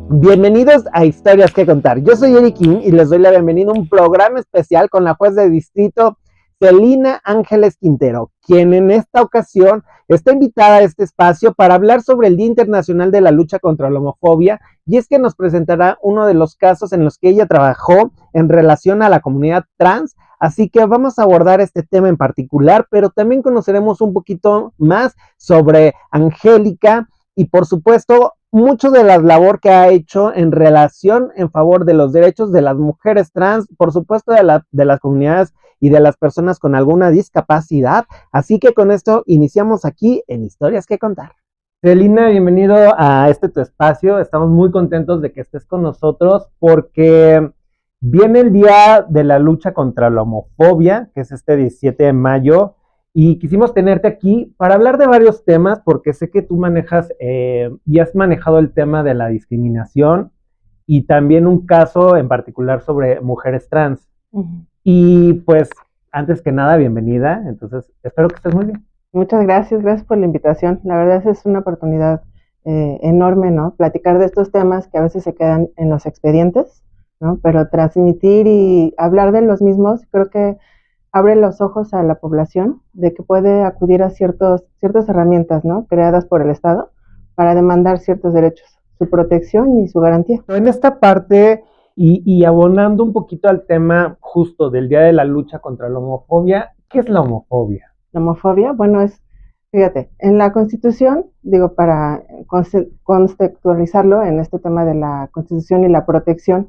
Bienvenidos a Historias que Contar. Yo soy Eric King y les doy la bienvenida a un programa especial con la juez de distrito Celina Ángeles Quintero, quien en esta ocasión está invitada a este espacio para hablar sobre el Día Internacional de la Lucha contra la Homofobia, y es que nos presentará uno de los casos en los que ella trabajó en relación a la comunidad trans. Así que vamos a abordar este tema en particular, pero también conoceremos un poquito más sobre Angélica y, por supuesto, mucho de la labor que ha hecho en relación en favor de los derechos de las mujeres trans, por supuesto de las comunidades y de las personas con alguna discapacidad. Así que con esto iniciamos aquí en Historias que Contar. Celina, bienvenido a tu espacio. Estamos muy contentos de que estés con nosotros porque viene el Día de la Lucha contra la Homofobia, que es este 17 de mayo, y quisimos tenerte aquí para hablar de varios temas, porque sé que tú manejas y has manejado el tema de la discriminación y también un caso en particular sobre mujeres trans. Y pues, antes que nada, bienvenida. Entonces, espero que estés muy bien. Muchas gracias por la invitación. La verdad es una oportunidad enorme, ¿no? Platicar de estos temas que a veces se quedan en los expedientes, ¿no? Pero transmitir y hablar de los mismos, creo que abre los ojos a la población de que puede acudir a ciertas herramientas, ¿no? Creadas por el Estado para demandar ciertos derechos, su protección y su garantía. En esta parte, y abonando un poquito al tema justo del Día de la Lucha contra la Homofobia, ¿qué es la homofobia? La homofobia, bueno, fíjate, en la Constitución, digo, para contextualizarlo en este tema de la Constitución y la protección,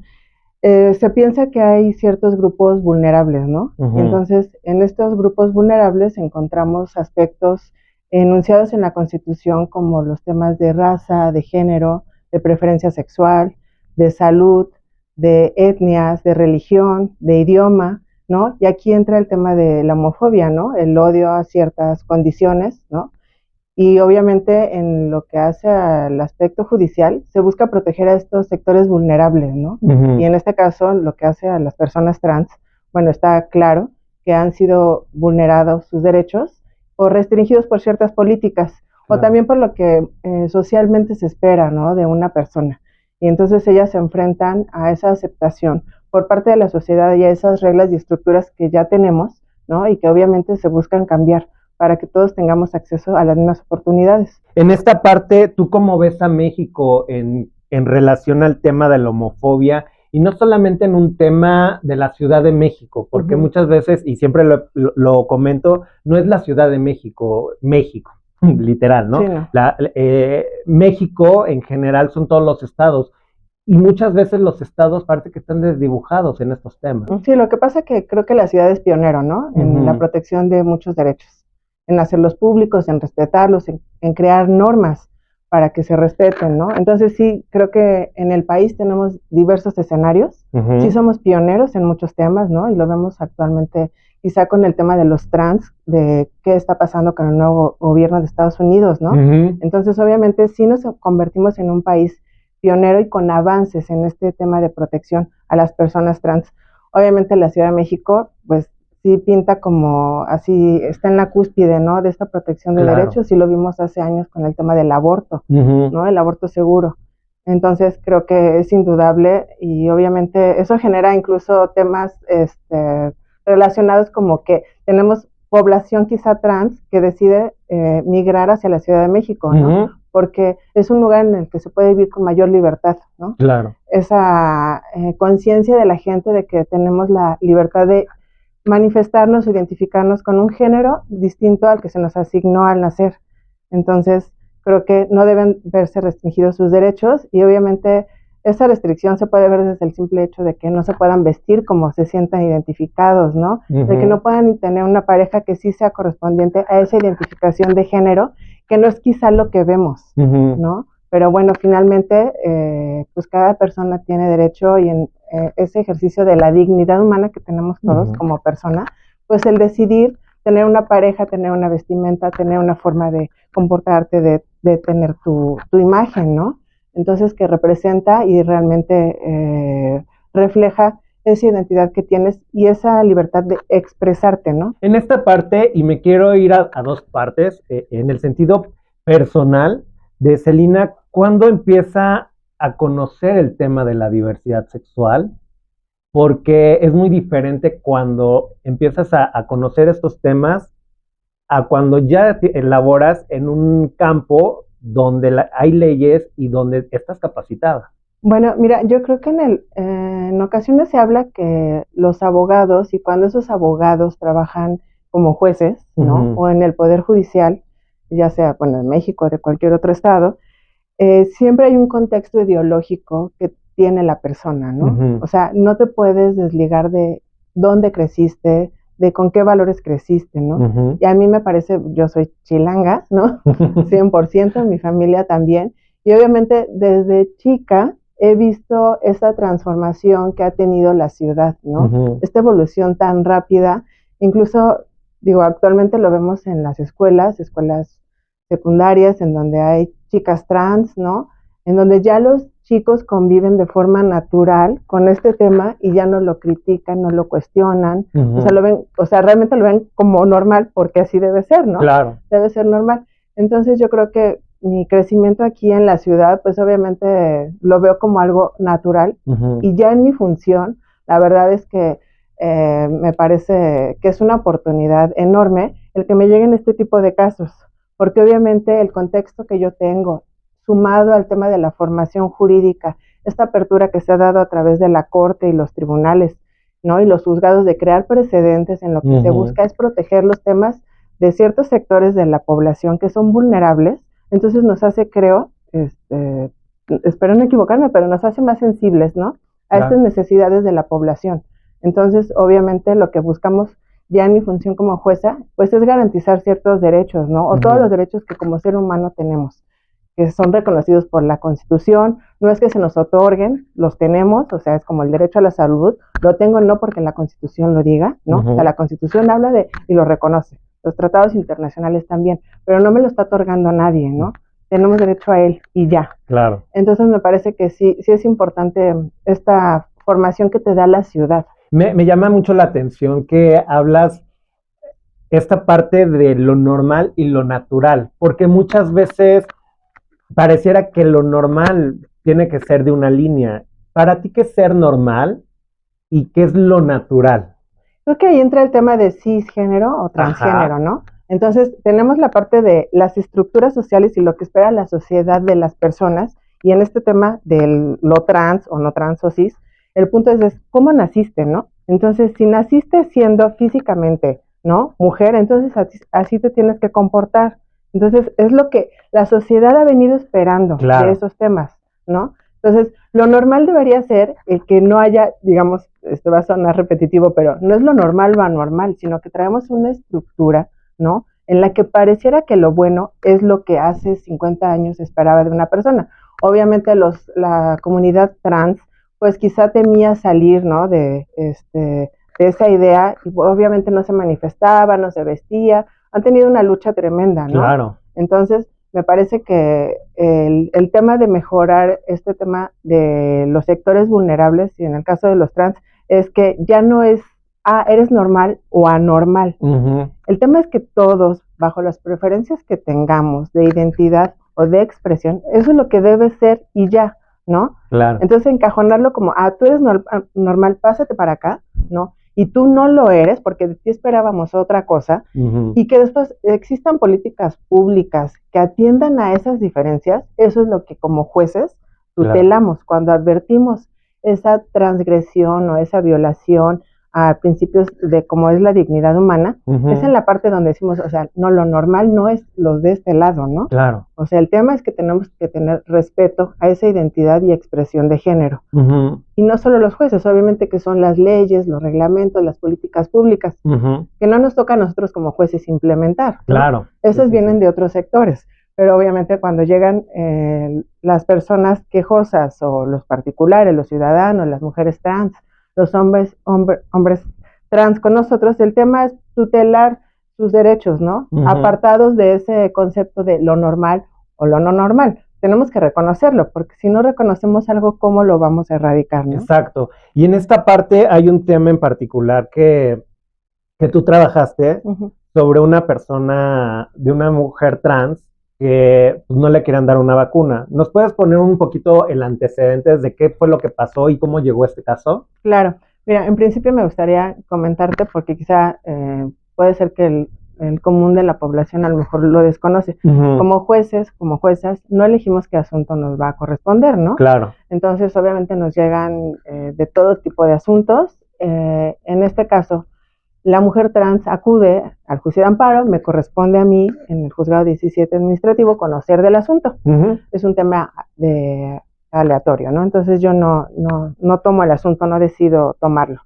se piensa que hay ciertos grupos vulnerables, ¿no? Uh-huh. Entonces, en estos grupos vulnerables encontramos aspectos enunciados en la Constitución como los temas de raza, de género, de preferencia sexual, de salud, de etnias, de religión, de idioma, ¿no? Y aquí entra el tema de la homofobia, ¿no? El odio a ciertas condiciones, ¿no? Y obviamente en lo que hace al aspecto judicial, se busca proteger a estos sectores vulnerables, ¿no? Uh-huh. Y en este caso, lo que hace a las personas trans, bueno, está claro que han sido vulnerados sus derechos o restringidos por ciertas políticas, claro, o también por lo que socialmente se espera, ¿no? De una persona. Y entonces ellas se enfrentan a esa aceptación por parte de la sociedad y a esas reglas y estructuras que ya tenemos, ¿no? Y que obviamente se buscan cambiar para que todos tengamos acceso a las mismas oportunidades. En esta parte, ¿tú cómo ves a México en relación al tema de la homofobia? Y no solamente en un tema de la Ciudad de México, porque uh-huh, muchas veces, y siempre lo comento, no es la Ciudad de México, literal, ¿no? Sí, no. México en general son todos los estados. Y muchas veces los estados parece que están desdibujados en estos temas. Sí, lo que pasa es que creo que la ciudad es pionero, ¿no? En la protección de muchos derechos, en hacerlos públicos, en respetarlos, en crear normas para que se respeten, ¿no? Entonces sí, creo que en el país tenemos diversos escenarios, sí somos pioneros en muchos temas, ¿no? Y lo vemos actualmente quizá con el tema de los trans, de qué está pasando con el nuevo gobierno de Estados Unidos, ¿no? Entonces obviamente sí nos convertimos en un país pionero y con avances en este tema de protección a las personas trans. Obviamente la Ciudad de México, pues sí pinta como así, está en la cúspide, ¿no? De esta protección de derechos, y lo vimos hace años con el tema del aborto, ¿no? El aborto seguro. Entonces creo que es indudable y obviamente eso genera incluso temas relacionados como que tenemos población quizá trans que decide migrar hacia la Ciudad de México, ¿no? Porque es un lugar en el que se puede vivir con mayor libertad, ¿no? Claro. Esa conciencia de la gente de que tenemos la libertad de manifestarnos o identificarnos con un género distinto al que se nos asignó al nacer. Entonces, creo que no deben verse restringidos sus derechos y obviamente esa restricción se puede ver desde el simple hecho de que no se puedan vestir como se sientan identificados, ¿no? De que no puedan tener una pareja que sí sea correspondiente a esa identificación de género, que no es quizá lo que vemos, ¿no? Pero bueno, finalmente, pues cada persona tiene derecho y en ese ejercicio de la dignidad humana que tenemos todos como persona, pues el decidir tener una pareja, tener una vestimenta, tener una forma de comportarte, de tener tu imagen, ¿no? Entonces que representa y realmente refleja esa identidad que tienes y esa libertad de expresarte, ¿no? En esta parte, y me quiero ir a dos partes, en el sentido personal de Celina, ¿cuándo empieza a conocer el tema de la diversidad sexual, porque es muy diferente cuando empiezas a conocer estos temas a cuando ya te elaboras en un campo donde hay leyes y donde estás capacitada. Bueno, mira, yo creo que en ocasiones se habla que los abogados, y cuando esos abogados trabajan como jueces, ¿no? O en el Poder Judicial, ya sea, bueno, en México o de cualquier otro estado, siempre hay un contexto ideológico que tiene la persona, ¿no? O sea, no te puedes desligar de dónde creciste, de con qué valores creciste, ¿no? Y a mí me parece, yo soy chilanga, ¿no? 100%, mi familia también, y obviamente desde chica he visto esta transformación que ha tenido la ciudad, ¿no? Esta evolución tan rápida, incluso, digo, actualmente lo vemos en las escuelas secundarias, en donde hay chicas trans, ¿no? En donde ya los chicos conviven de forma natural con este tema y ya no lo critican, no lo cuestionan, o sea, lo ven, o sea, realmente lo ven como normal porque así debe ser, ¿no? Claro. Debe ser normal. Entonces yo creo que mi crecimiento aquí en la ciudad, pues obviamente lo veo como algo natural y ya en mi función, la verdad es que me parece que es una oportunidad enorme el que me lleguen este tipo de casos, porque obviamente el contexto que yo tengo, sumado al tema de la formación jurídica, esta apertura que se ha dado a través de la Corte y los tribunales, ¿no? Y los juzgados de crear precedentes en lo que se busca es proteger los temas de ciertos sectores de la población que son vulnerables, entonces nos hace, creo, espero no equivocarme, pero nos hace más sensibles, ¿no? A estas necesidades de la población. Entonces, obviamente, lo que buscamos ya en mi función como jueza, pues es garantizar ciertos derechos, ¿no? O todos los derechos que como ser humano tenemos, que son reconocidos por la Constitución, no es que se nos otorguen, los tenemos, o sea, es como el derecho a la salud, lo tengo no porque la Constitución lo diga, ¿no? O sea, la Constitución habla de y lo reconoce, los tratados internacionales también, pero no me lo está otorgando nadie, ¿no? Tenemos derecho a él y ya. Claro. Entonces me parece que sí es importante esta formación que te da la ciudad. Me llama mucho la atención que hablas esta parte de lo normal y lo natural, porque muchas veces pareciera que lo normal tiene que ser de una línea. ¿Para ti qué es ser normal y qué es lo natural? Creo que ahí entra el tema de cisgénero o transgénero, ¿no? Entonces, tenemos la parte de las estructuras sociales y lo que espera la sociedad de las personas, y en este tema de lo trans o no trans o cis, el punto es cómo naciste, ¿no? Entonces, si naciste siendo físicamente, ¿no? Mujer, entonces así te tienes que comportar. Entonces, es lo que la sociedad ha venido esperando de esos temas, ¿no? Entonces, lo normal debería ser que no haya, digamos, esto va a sonar repetitivo, pero no es lo normal lo anormal, sino que traemos una estructura, ¿no? En la que pareciera que lo bueno es lo que hace 50 años esperaba de una persona. Obviamente la comunidad trans, pues quizá temía salir, ¿no? De esa idea, y obviamente no se manifestaba, no se vestía, han tenido una lucha tremenda, ¿no? Claro. Entonces, me parece que el tema de mejorar este tema de los sectores vulnerables, y en el caso de los trans, es que ya no es, eres normal o anormal. El tema es que todos, bajo las preferencias que tengamos de identidad o de expresión, eso es lo que debe ser y ya, ¿no? Claro. Entonces, encajonarlo como, tú eres normal, pásate para acá, ¿no? Y tú no lo eres porque de ti esperábamos otra cosa, y que después existan políticas públicas que atiendan a esas diferencias, eso es lo que como jueces tutelamos, cuando advertimos esa transgresión o esa violación a principios de cómo es la dignidad humana, es en la parte donde decimos, o sea, no, lo normal no es los de este lado, ¿no? Claro. O sea, el tema es que tenemos que tener respeto a esa identidad y expresión de género. Y no solo los jueces, obviamente que son las leyes, los reglamentos, las políticas públicas, que no nos toca a nosotros como jueces implementar, ¿no? Claro. Esos vienen de otros sectores, pero obviamente cuando llegan las personas quejosas o los particulares, los ciudadanos, las mujeres trans, los hombres trans con nosotros, el tema es tutelar sus derechos, ¿no? Apartados de ese concepto de lo normal o lo no normal. Tenemos que reconocerlo, porque si no reconocemos algo, ¿cómo lo vamos a erradicar, no? Exacto. Y en esta parte hay un tema en particular que tú trabajaste sobre una persona, de una mujer trans, que pues, no le querían dar una vacuna. ¿Nos puedes poner un poquito el antecedentes de qué fue lo que pasó y cómo llegó este caso? Claro. Mira, en principio me gustaría comentarte porque quizá puede ser que el común de la población a lo mejor lo desconoce. Como jueces, como juezas, no elegimos qué asunto nos va a corresponder, ¿no? Claro. Entonces, obviamente nos llegan de todo tipo de asuntos. En este caso, la mujer trans acude al juicio de amparo, me corresponde a mí, en el juzgado 17 administrativo, conocer del asunto. Es un tema aleatorio, ¿no? Entonces yo no tomo el asunto, no decido tomarlo.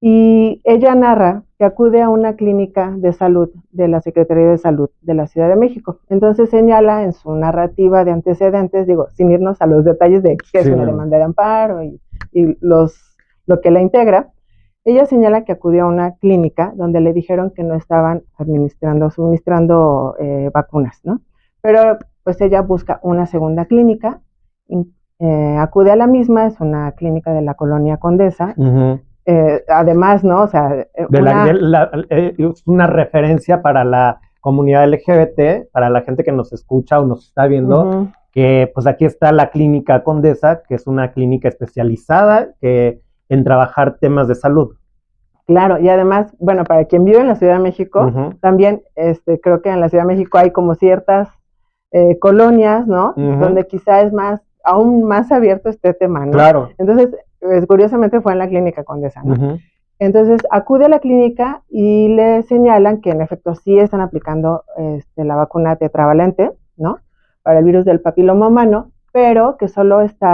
Y ella narra que acude a una clínica de salud de la Secretaría de Salud de la Ciudad de México. Entonces señala en su narrativa de antecedentes, digo, sin irnos a los detalles de qué es una demanda de amparo y lo que la integra, ella señala que acudió a una clínica donde le dijeron que no estaban suministrando vacunas, ¿no? Pero pues ella busca una segunda clínica, acude a la misma, es una clínica de la colonia Condesa. Además, ¿no? O sea, es una referencia para la comunidad LGBT, para la gente que nos escucha o nos está viendo, que pues aquí está la clínica Condesa, que es una clínica especializada en trabajar temas de salud. Claro, y además, bueno, para quien vive en la Ciudad de México, también creo que en la Ciudad de México hay como ciertas colonias, ¿no? Donde quizá es aún más abierto este tema, ¿no? Claro. Entonces, curiosamente fue en la clínica Condesa, ¿no? Entonces acude a la clínica y le señalan que en efecto sí están aplicando la vacuna tetravalente, ¿no? Para el virus del papiloma humano, pero que solo se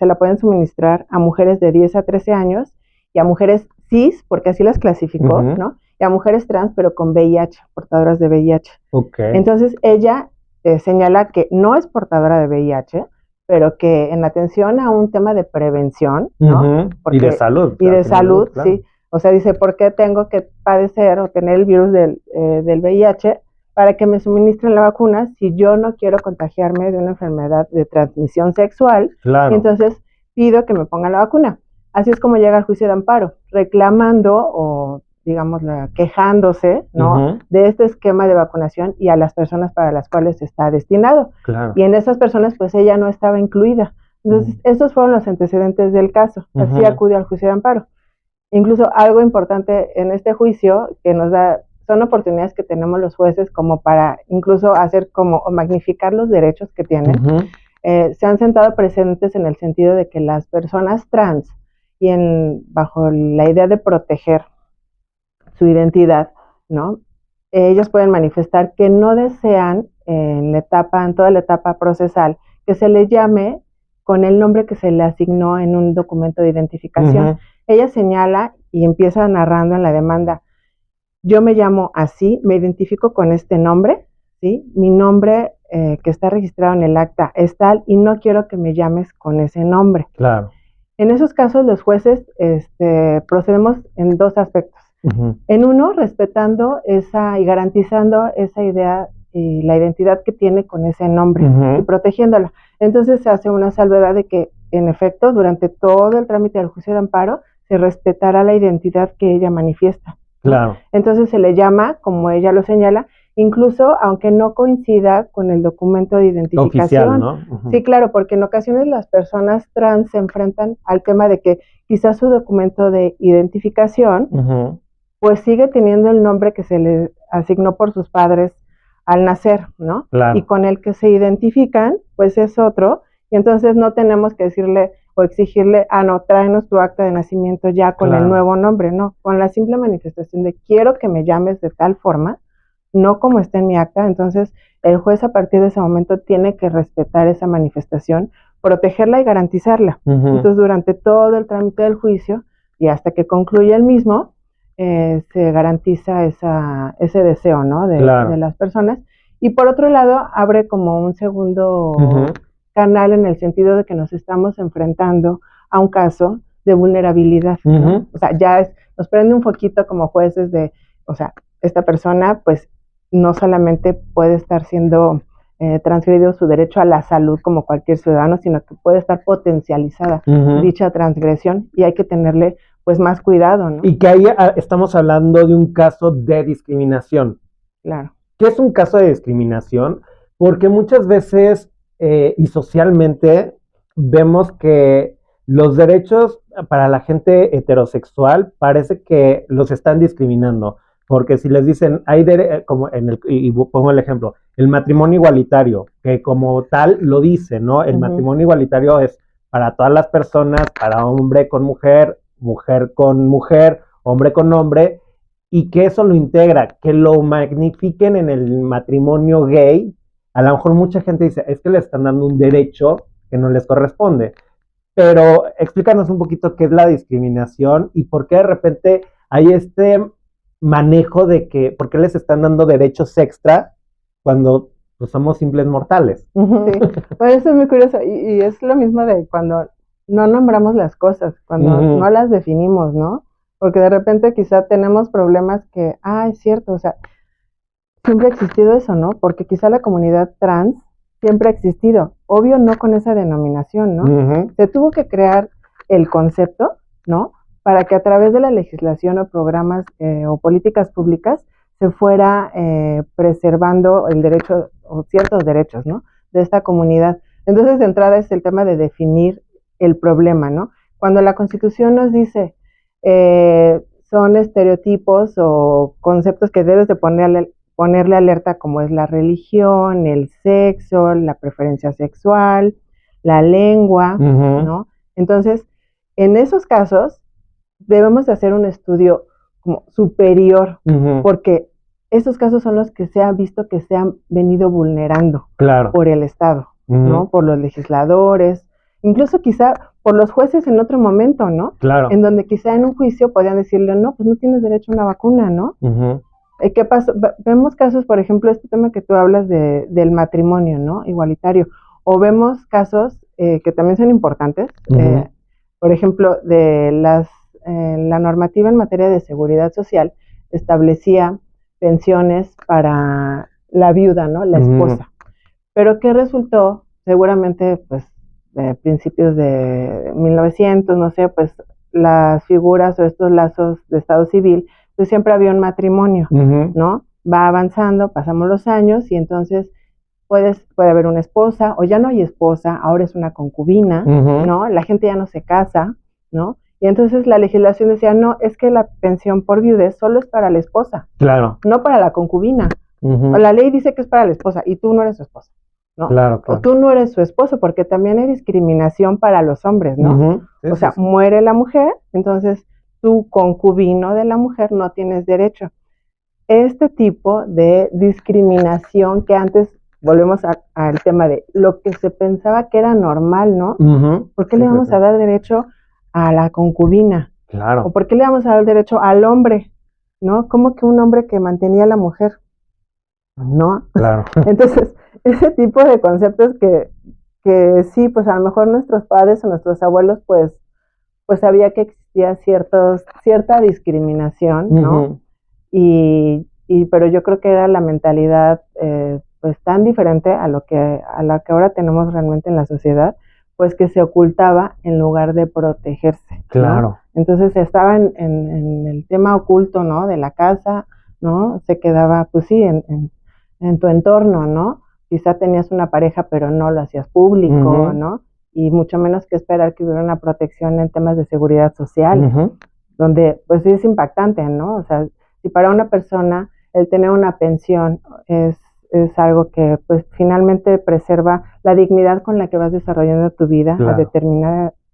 la pueden suministrar a mujeres de 10 a 13 años y a mujeres cis, porque así las clasificó, ¿no? Y a mujeres trans, pero con VIH, portadoras de VIH. Entonces ella señala que no es portadora de VIH, pero que en atención a un tema de prevención, ¿no? Porque, y de salud. Y de salud, claro. Sí. O sea, dice, ¿por qué tengo que padecer o tener el virus del VIH para que me suministren la vacuna si yo no quiero contagiarme de una enfermedad de transmisión sexual? Claro. Y entonces pido que me pongan la vacuna. Así es como llega al juicio de amparo, reclamando o, digamos, quejándose, ¿no? De este esquema de vacunación y a las personas para las cuales está destinado. Claro. Y en esas personas, pues ella no estaba incluida. Entonces, estos fueron los antecedentes del caso. Así acudió al juicio de amparo. Incluso algo importante en este juicio que nos da, son oportunidades que tenemos los jueces como para incluso hacer como o magnificar los derechos que tienen. Se han sentado presentes en el sentido de que las personas trans y bajo la idea de proteger su identidad, ¿no? Ellos pueden manifestar que no desean en toda la etapa procesal, que se le llame con el nombre que se le asignó en un documento de identificación. Ella señala y empieza narrando en la demanda, yo me llamo así, me identifico con este nombre, ¿sí? Mi nombre que está registrado en el acta es tal y no quiero que me llames con ese nombre. Claro. En esos casos los jueces procedemos en dos aspectos. En uno, respetando y garantizando esa idea y la identidad que tiene con ese nombre y protegiéndola. Entonces se hace una salvedad de que, en efecto, durante todo el trámite del juicio de amparo, se respetará la identidad que ella manifiesta. Claro. Entonces se le llama, como ella lo señala, incluso aunque no coincida con el documento de identificación. Oficial, ¿no? Sí, claro, porque en ocasiones las personas trans se enfrentan al tema de que quizás su documento de identificación pues sigue teniendo el nombre que se le asignó por sus padres al nacer, ¿no? Claro. Y con el que se identifican, pues es otro, y entonces no tenemos que decirle o exigirle, no, tráenos tu acta de nacimiento ya con el nuevo nombre, no, con la simple manifestación de quiero que me llames de tal forma, no como está en mi acta. Entonces el juez a partir de ese momento tiene que respetar esa manifestación, protegerla y garantizarla. Entonces durante todo el trámite del juicio y hasta que concluye el mismo, se garantiza ese deseo, ¿no? de las personas. Y por otro lado, abre como un segundo canal en el sentido de que nos estamos enfrentando a un caso de vulnerabilidad, ¿no? O sea, ya nos prende un foquito como jueces o sea, esta persona pues no solamente puede estar siendo transgredido su derecho a la salud como cualquier ciudadano, sino que puede estar potencializada dicha transgresión y hay que tenerle pues más cuidado, ¿no? Y que ahí estamos hablando de un caso de discriminación. Claro. ¿Qué es un caso de discriminación? Porque muchas veces y socialmente vemos que los derechos para la gente heterosexual parece que los están discriminando. Porque si les dicen, como y pongo el ejemplo, el matrimonio igualitario, que como tal lo dice, ¿no? El matrimonio igualitario es para todas las personas, para hombre con mujer, mujer con mujer, hombre con hombre, y que eso lo integra, que lo magnifiquen en el matrimonio gay. A lo mejor mucha gente dice, es que le están dando un derecho que no les corresponde. Pero explícanos un poquito qué es la discriminación y por qué de repente hay este manejo de que, ¿por qué les están dando derechos extra cuando pues, somos simples mortales? Sí, pues eso es muy curioso y es lo mismo de cuando no nombramos las cosas, cuando no las definimos, ¿no? Porque de repente quizá tenemos problemas que, es cierto, o sea, siempre ha existido eso, ¿no? Porque quizá la comunidad trans siempre ha existido, obvio no con esa denominación, ¿no? Se tuvo que crear el concepto, ¿no? Para que a través de la legislación o programas o políticas públicas se fuera preservando el derecho o ciertos derechos, ¿no? De esta comunidad. Entonces, de entrada es el tema de definir el problema, ¿no? Cuando la Constitución nos dice son estereotipos o conceptos que debes de ponerle alerta, como es la religión, el sexo, la preferencia sexual, la lengua, ¿no? Entonces, en esos casos debemos de hacer un estudio como superior, porque esos casos son los que se ha visto que se han venido vulnerando por el Estado, ¿no? Por los legisladores, incluso quizá por los jueces en otro momento, ¿no? Claro. En donde quizá en un juicio podían decirle, no, pues no tienes derecho a una vacuna, ¿no? ¿Qué pasó? Vemos casos, por ejemplo, este tema que tú hablas del matrimonio, ¿no? Igualitario. O vemos casos que también son importantes, por ejemplo, de la normativa en materia de seguridad social establecía pensiones para la viuda, ¿no? La esposa. Pero ¿qué resultó? Seguramente, pues, de principios de 1900, no sé, pues, las figuras o estos lazos de Estado civil, pues siempre había un matrimonio, ¿no? Va avanzando, pasamos los años y entonces puede haber una esposa o ya no hay esposa, ahora es una concubina, ¿no? La gente ya no se casa, ¿no? Y entonces la legislación decía, no, es que la pensión por viudez solo es para la esposa, no para la concubina. La ley dice que es para la esposa y tú no eres su esposa, ¿no? Claro. O tú no eres su esposo, porque también hay discriminación para los hombres, ¿no? Sí, o sea, muere la mujer, entonces tu concubino de la mujer no tienes derecho. Este tipo de discriminación que antes, volvemos al tema de lo que se pensaba que era normal, ¿no? ¿Por qué le vamos a dar derecho a la concubina? Claro. ¿O por qué le vamos a dar derecho al hombre? ¿No? ¿Cómo que un hombre que mantenía a la mujer? ¿No? Claro. Entonces, ese tipo de conceptos que sí, pues a lo mejor nuestros padres o nuestros abuelos, pues sabía que existía cierta discriminación, ¿no? Pero yo creo que era la mentalidad pues tan diferente a la que ahora tenemos realmente en la sociedad, pues que se ocultaba en lugar de protegerse. Claro. ¿no? Entonces estaba en el tema oculto, ¿no? De la casa, ¿no? Se quedaba, pues sí, en tu entorno, ¿no? Quizá tenías una pareja, pero no lo hacías público, ¿no? Y mucho menos que esperar que hubiera una protección en temas de seguridad social, donde pues sí es impactante, ¿no? O sea, si para una persona el tener una pensión es algo que pues finalmente preserva la dignidad con la que vas desarrollando tu vida a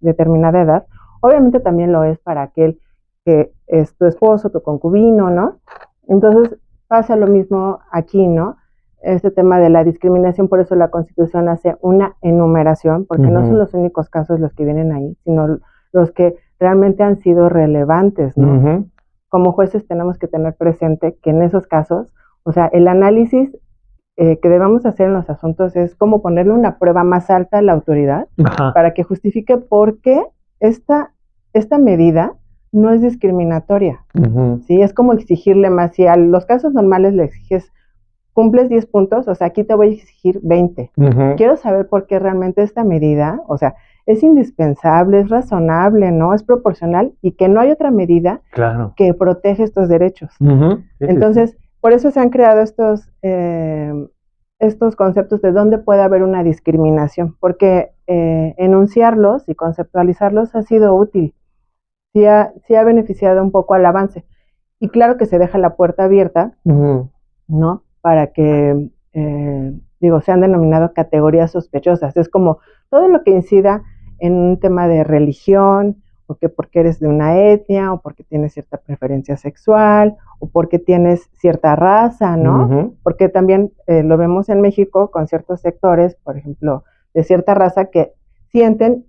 determinada edad, obviamente también lo es para aquel que es tu esposo, tu concubino, ¿no? Entonces pasa lo mismo aquí, ¿no? Este tema de la discriminación, por eso la Constitución hace una enumeración, porque no son los únicos casos los que vienen ahí, sino los que realmente han sido relevantes, ¿no? Como jueces tenemos que tener presente que en esos casos, o sea, el análisis que debemos hacer en los asuntos es como ponerle una prueba más alta a la autoridad para que justifique por qué esta medida no es discriminatoria, ¿sí? Es como exigirle más, si a los casos normales le exiges cumples 10 puntos, o sea, aquí te voy a exigir 20. Quiero saber por qué realmente esta medida, o sea, es indispensable, es razonable, ¿no? Es proporcional y que no hay otra medida que protege estos derechos. Entonces, por eso se han creado estos conceptos de dónde puede haber una discriminación, porque enunciarlos y conceptualizarlos ha sido útil, sí ha beneficiado un poco al avance. Y claro que se deja la puerta abierta, ¿no? Para que, se han denominado categorías sospechosas. Es como todo lo que incida en un tema de religión, o que porque eres de una etnia, o porque tienes cierta preferencia sexual, o porque tienes cierta raza, ¿no? Porque también lo vemos en México con ciertos sectores, por ejemplo, de cierta raza que sienten,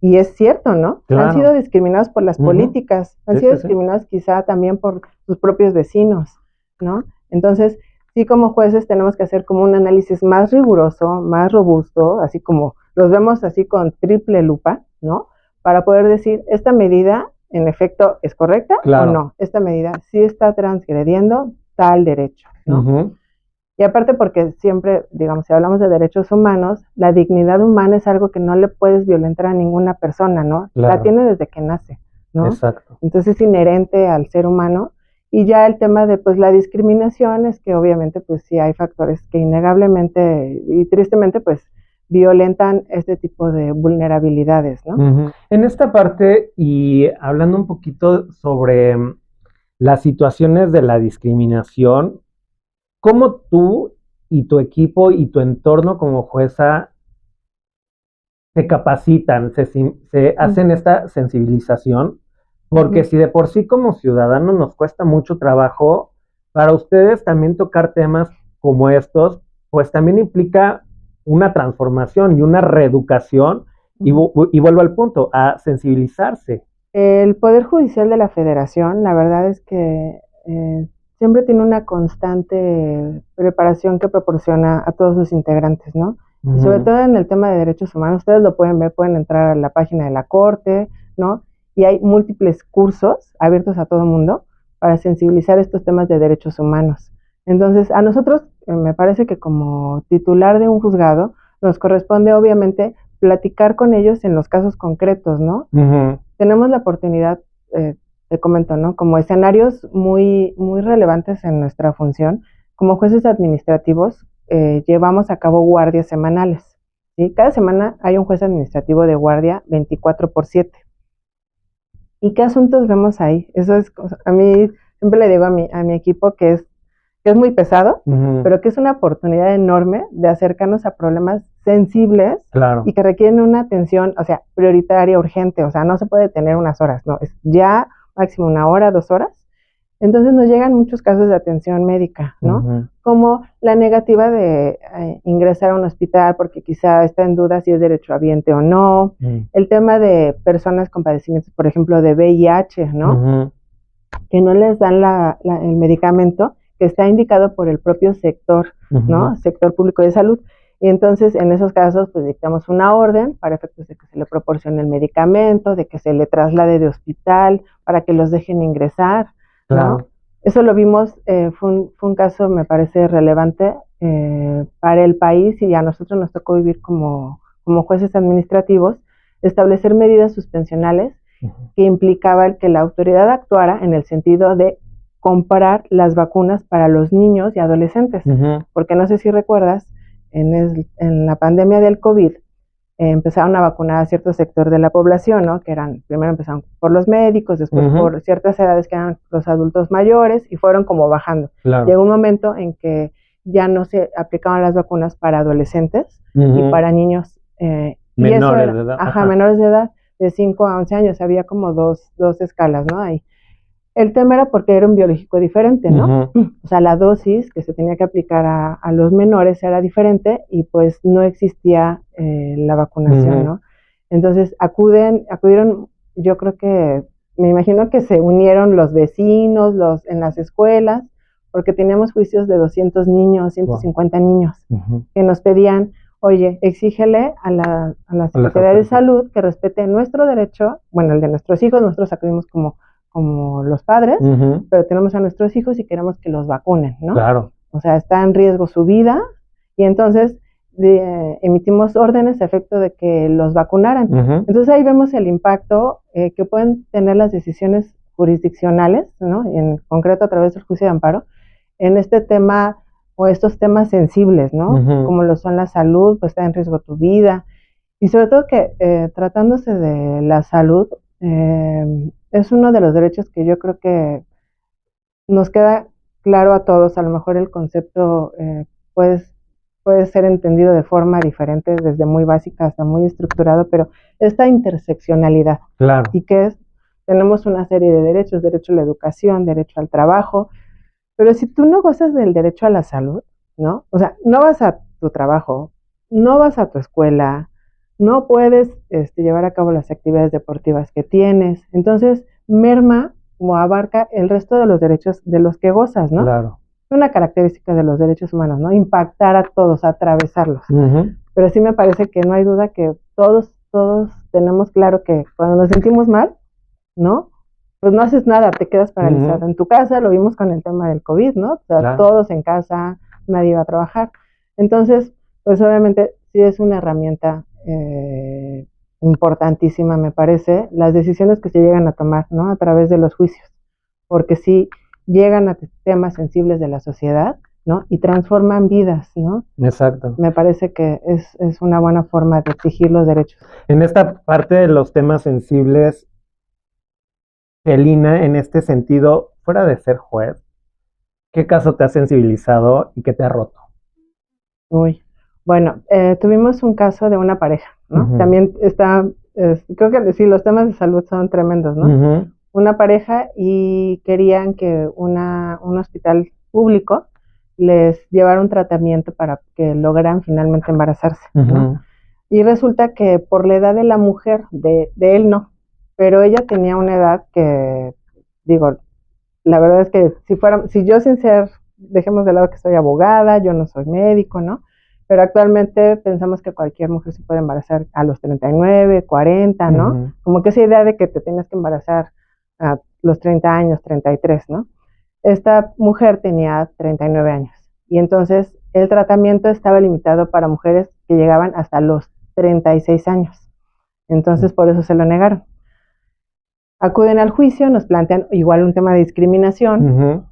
y es cierto, ¿no? Claro. Han sido discriminados por las políticas, han sido discriminados quizá también por sus propios vecinos, ¿no? Entonces, sí, como jueces tenemos que hacer como un análisis más riguroso, más robusto, así como los vemos así con triple lupa, ¿no? Para poder decir, esta medida en efecto es correcta o no, esta medida sí está transgrediendo tal derecho, ¿no? Y aparte porque siempre, digamos, si hablamos de derechos humanos, la dignidad humana es algo que no le puedes violentar a ninguna persona, ¿no? La tiene desde que nace, ¿no? Exacto. Entonces es inherente al ser humano. Y ya el tema de pues la discriminación es que obviamente pues sí hay factores que innegablemente y tristemente pues violentan este tipo de vulnerabilidades, ¿no? En esta parte, y hablando un poquito sobre las situaciones de la discriminación, ¿cómo tú y tu equipo y tu entorno como jueza se capacitan, se hacen esta sensibilización? Porque si de por sí como ciudadanos nos cuesta mucho trabajo, para ustedes también tocar temas como estos, pues también implica una transformación y una reeducación, y vuelvo al punto, a sensibilizarse. El Poder Judicial de la Federación, la verdad es que siempre tiene una constante preparación que proporciona a todos sus integrantes, ¿no? Y sobre todo en el tema de derechos humanos, ustedes lo pueden ver, pueden entrar a la página de la Corte, ¿no? Y hay múltiples cursos abiertos a todo el mundo para sensibilizar estos temas de derechos humanos. Entonces, a nosotros, me parece que como titular de un juzgado, nos corresponde obviamente platicar con ellos en los casos concretos, ¿no? Tenemos la oportunidad, te comento, ¿no? Como escenarios muy, muy relevantes en nuestra función, como jueces administrativos, llevamos a cabo guardias semanales, ¿sí? Cada semana hay un juez administrativo de guardia 24/7. ¿Y qué asuntos vemos ahí? Eso es, a mí siempre le digo a mi equipo que es muy pesado, pero que es una oportunidad enorme de acercarnos a problemas sensibles y que requieren una atención, o sea, prioritaria, urgente, o sea, no se puede tener unas horas, no, es ya máximo 1 hora, 2 horas. Entonces nos llegan muchos casos de atención médica, ¿no? Como la negativa de ingresar a un hospital porque quizá está en duda si es derechohabiente o no. El tema de personas con padecimientos, por ejemplo, de VIH, ¿no? Que no les dan el medicamento que está indicado por el propio sector, ¿no? Sector público de salud. Y entonces, en esos casos, pues dictamos una orden para efectos de que se le proporcione el medicamento, de que se le traslade de hospital, para que los dejen ingresar, ¿no? Eso lo vimos, fue un caso, me parece, relevante para el país, y a nosotros nos tocó vivir como jueces administrativos, establecer medidas suspensionales que implicaban el que la autoridad actuara en el sentido de comprar las vacunas para los niños y adolescentes, porque no sé si recuerdas, en la pandemia del COVID, empezaron a vacunar a cierto sector de la población, ¿no? Que primero empezaron por los médicos, después por ciertas edades que eran los adultos mayores, y fueron como bajando. Llegó un momento en que ya no se aplicaban las vacunas para adolescentes y para niños menores de edad. Menores de edad, de 5 a 11 años, había como dos escalas, ¿no? Ahí. El tema era porque era un biológico diferente, ¿no? O sea, la dosis que se tenía que aplicar a los menores era diferente, y pues no existía la vacunación, ¿no? Entonces acudieron, yo creo que, me imagino que se unieron los vecinos, en las escuelas, porque teníamos juicios de 200 niños, 150 niños, que nos pedían, oye, exígele a la Secretaría de Salud que respete nuestro derecho, bueno, el de nuestros hijos. Nosotros acudimos como los padres, pero tenemos a nuestros hijos y queremos que los vacunen, ¿no? Claro. O sea, está en riesgo su vida, y entonces emitimos órdenes a efecto de que los vacunaran. Entonces ahí vemos el impacto que pueden tener las decisiones jurisdiccionales, ¿no? En concreto a través del juicio de amparo, en este tema o estos temas sensibles, ¿no? Como lo son la salud, pues está en riesgo tu vida. Y sobre todo que tratándose de la salud, es uno de los derechos que yo creo que nos queda claro a todos. A lo mejor el concepto puede ser entendido de forma diferente, desde muy básica hasta muy estructurado, pero esta interseccionalidad. Claro. Y que tenemos una serie de derechos, derecho a la educación, derecho al trabajo, pero si tú no gozas del derecho a la salud, ¿no? O sea, no vas a tu trabajo, no vas a tu escuela, no puedes llevar a cabo las actividades deportivas que tienes, entonces merma o abarca el resto de los derechos de los que gozas, ¿no? Claro. Es una característica de los derechos humanos, ¿no? Impactar a todos, atravesarlos. Pero sí me parece que no hay duda que todos tenemos claro que cuando nos sentimos mal, ¿no? Pues no haces nada, te quedas paralizado. En tu casa, lo vimos con el tema del COVID, ¿no? O sea, claro. Todos en casa, nadie va a trabajar. Entonces, pues obviamente sí es una herramienta importantísima, me parece, las decisiones que se llegan a tomar, ¿no? A través de los juicios, porque sí llegan a temas sensibles de la sociedad, ¿no? Y transforman vidas, ¿no? Exacto. Me parece que es una buena forma de exigir los derechos. En esta parte de los temas sensibles, Celina, en este sentido, fuera de ser juez, ¿qué caso te ha sensibilizado y qué te ha roto? Uy, bueno, tuvimos un caso de una pareja, ¿no? También creo que sí, los temas de salud son tremendos, ¿no? Una pareja y querían que un hospital público les llevara un tratamiento para que lograran finalmente embarazarse, ¿no? Y resulta que por la edad de la mujer, de él no, pero ella tenía una edad que, digo, la verdad es que si yo sin ser, dejemos de lado que soy abogada, yo no soy médico, ¿no? Pero actualmente pensamos que cualquier mujer se puede embarazar a los 39, 40, ¿no? Como que esa idea de que te tienes que embarazar a los 30 años, 33, ¿no? Esta mujer tenía 39 años y entonces el tratamiento estaba limitado para mujeres que llegaban hasta los 36 años. Entonces por eso se lo negaron. Acuden al juicio, nos plantean igual un tema de discriminación,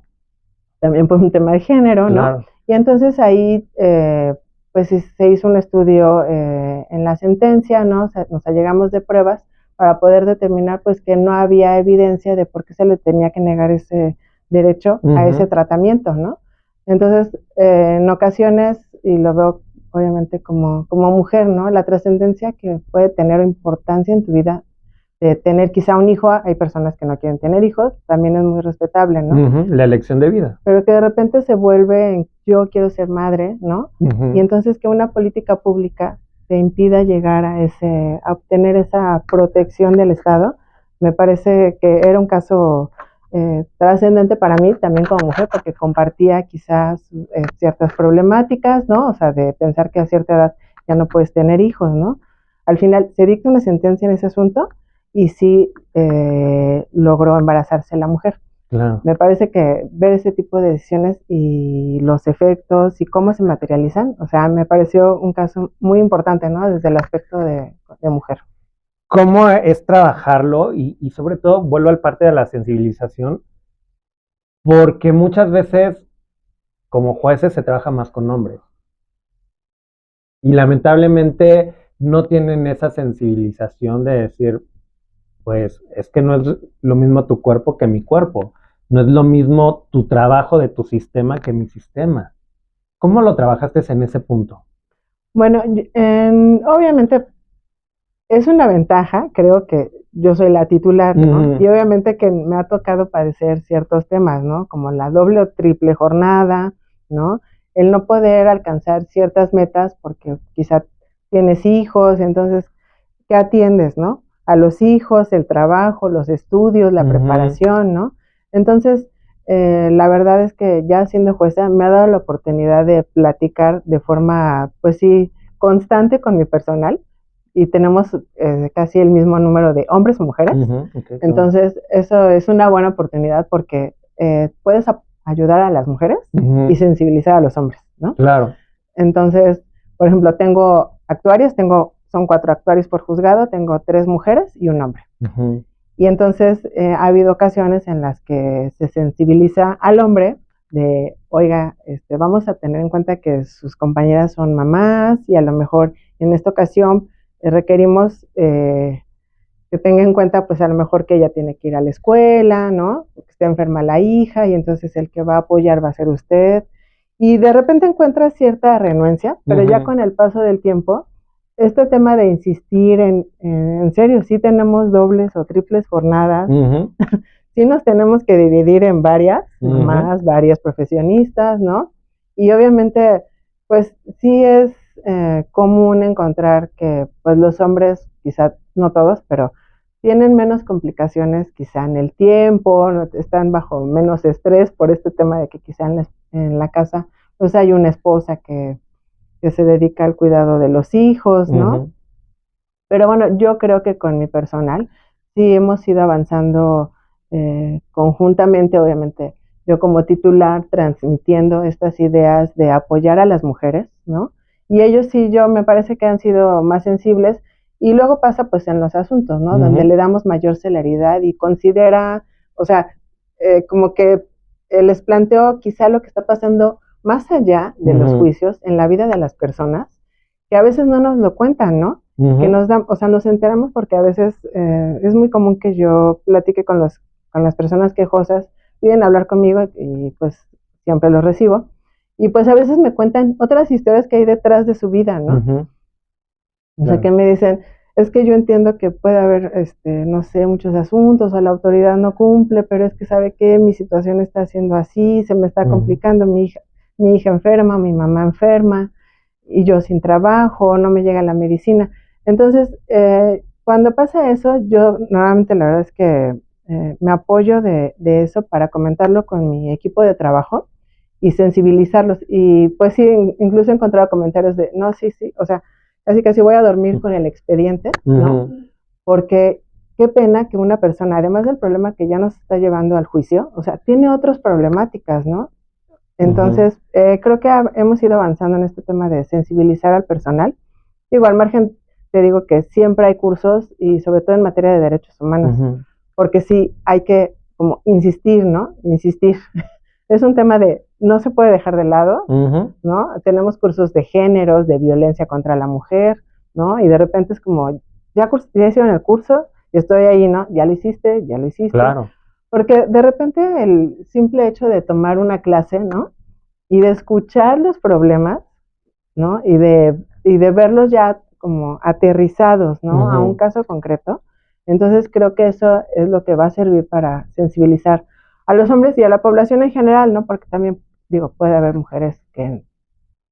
también por un tema de género, claro. ¿no? Y entonces ahí pues se hizo un estudio en la sentencia, ¿no? Nos allegamos de pruebas para poder determinar pues que no había evidencia de por qué se le tenía que negar ese derecho a ese tratamiento, ¿no? Entonces, en ocasiones, y lo veo obviamente como mujer, ¿no? La trascendencia que puede tener importancia en tu vida, de tener quizá un hijo, hay personas que no quieren tener hijos, también es muy respetable, ¿no? La elección de vida. Pero que de repente se vuelve en yo quiero ser madre, ¿no? Y entonces que una política pública te impida llegar a obtener esa protección del Estado, me parece que era un caso trascendente para mí también como mujer, porque compartía quizás ciertas problemáticas, ¿no? O sea, de pensar que a cierta edad ya no puedes tener hijos, ¿no? Al final se dicta una sentencia en ese asunto y sí logró embarazarse la mujer. Claro. Me parece que ver ese tipo de decisiones y los efectos y cómo se materializan, o sea, me pareció un caso muy importante, ¿no? Desde el aspecto de mujer. ¿Cómo es trabajarlo? Y sobre todo, vuelvo al parte de la sensibilización, porque muchas veces, como jueces, se trabaja más con hombres. Y lamentablemente no tienen esa sensibilización de decir, pues es que no es lo mismo tu cuerpo que mi cuerpo, no es lo mismo tu trabajo de tu sistema que mi sistema. ¿Cómo lo trabajaste en ese punto? Bueno, obviamente es una ventaja, creo que yo soy la titular, ¿no? Y obviamente que me ha tocado padecer ciertos temas, ¿no? Como la doble o triple jornada, ¿no? El no poder alcanzar ciertas metas porque quizá tienes hijos, entonces, ¿qué atiendes, no? A los hijos, el trabajo, los estudios, la preparación, ¿no? Entonces, la verdad es que ya siendo jueza me ha dado la oportunidad de platicar de forma, pues sí, constante con mi personal y tenemos casi el mismo número de hombres y mujeres. Okay, entonces, eso es una buena oportunidad porque puedes ayudar a las mujeres y sensibilizar a los hombres, ¿no? Claro. Entonces, por ejemplo, tengo actuarias, son 4 actuarios por juzgado, tengo 3 mujeres y un hombre. Y entonces ha habido ocasiones en las que se sensibiliza al hombre oiga, vamos a tener en cuenta que sus compañeras son mamás y a lo mejor en esta ocasión requerimos que tenga en cuenta, pues a lo mejor que ella tiene que ir a la escuela, ¿no? Que está enferma la hija y entonces el que va a apoyar va a ser usted. Y de repente encuentra cierta renuencia, pero ya con el paso del tiempo, este tema de insistir en serio, sí tenemos dobles o triples jornadas, sí nos tenemos que dividir en varias, más varias profesionistas, ¿no? Y obviamente, pues sí es común encontrar que pues los hombres, quizá no todos, pero tienen menos complicaciones quizá en el tiempo, están bajo menos estrés por este tema de que quizá en la casa pues hay una esposa que se dedica al cuidado de los hijos, ¿no? Pero bueno, yo creo que con mi personal sí hemos ido avanzando conjuntamente, obviamente, yo como titular transmitiendo estas ideas de apoyar a las mujeres, ¿no? Y ellos sí, yo me parece que han sido más sensibles y luego pasa pues en los asuntos, ¿no? Donde le damos mayor celeridad y considera, o sea, como que les planteo quizá lo que está pasando más allá de los juicios en la vida de las personas, que a veces no nos lo cuentan, ¿no? Que nos dan, o sea, nos enteramos porque a veces es muy común que yo platique con las personas quejosas, piden hablar conmigo y pues siempre los recibo. Y pues a veces me cuentan otras historias que hay detrás de su vida, ¿no? O sea, que me dicen, es que yo entiendo que puede haber, no sé, muchos asuntos o la autoridad no cumple, pero es que sabe que mi situación está siendo así, se me está complicando, mi hija enferma, mi mamá enferma, y yo sin trabajo, no me llega la medicina. Entonces, cuando pasa eso, yo normalmente la verdad es que me apoyo de eso para comentarlo con mi equipo de trabajo y sensibilizarlos. Y pues sí, incluso he encontrado comentarios de, no, sí, o sea, casi voy a dormir con el expediente, ¿no? Porque qué pena que una persona, además del problema que ya nos está llevando al juicio, o sea, tiene otras problemáticas, ¿no? Entonces, creo que hemos ido avanzando en este tema de sensibilizar al personal. Digo, al margen, te digo que siempre hay cursos y sobre todo en materia de derechos humanos, porque sí hay que como insistir, ¿no? Insistir. Es un tema de no se puede dejar de lado, ¿no? Tenemos cursos de géneros, de violencia contra la mujer, ¿no? Y de repente es como, ya hicieron el curso y estoy ahí, ¿no? Ya lo hiciste. Claro. Porque de repente el simple hecho de tomar una clase, ¿no? Y de escuchar los problemas, ¿no? Y de verlos ya como aterrizados, ¿no? A un caso concreto. Entonces creo que eso es lo que va a servir para sensibilizar a los hombres y a la población en general, ¿no? Porque también, digo, puede haber mujeres que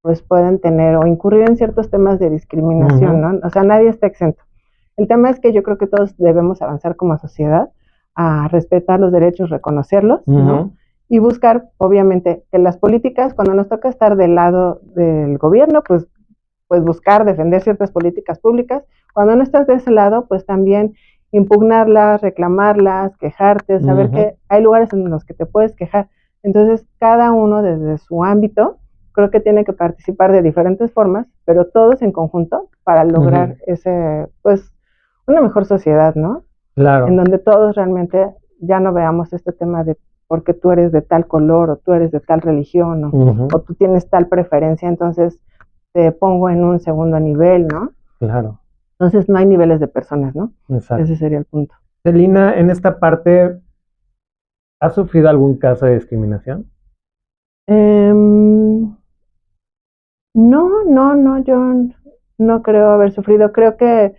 pues pueden tener o incurrir en ciertos temas de discriminación, ¿no? O sea, nadie está exento. El tema es que yo creo que todos debemos avanzar como sociedad a respetar los derechos, reconocerlos, ¿no? Y buscar, obviamente, que las políticas, cuando nos toca estar del lado del gobierno, pues buscar defender ciertas políticas públicas. Cuando no estás de ese lado, pues también impugnarlas, reclamarlas, quejarte, saber que hay lugares en los que te puedes quejar. Entonces, cada uno desde su ámbito, creo que tiene que participar de diferentes formas, pero todos en conjunto para lograr pues, una mejor sociedad, ¿no? Claro. En donde todos realmente ya no veamos este tema de porque tú eres de tal color o tú eres de tal religión o tú tienes tal preferencia, entonces te pongo en un segundo nivel, ¿no? Claro. Entonces no hay niveles de personas, ¿no? Exacto. Ese sería el punto. Celina, en esta parte, ¿has sufrido algún caso de discriminación? No, yo no creo haber sufrido. Creo que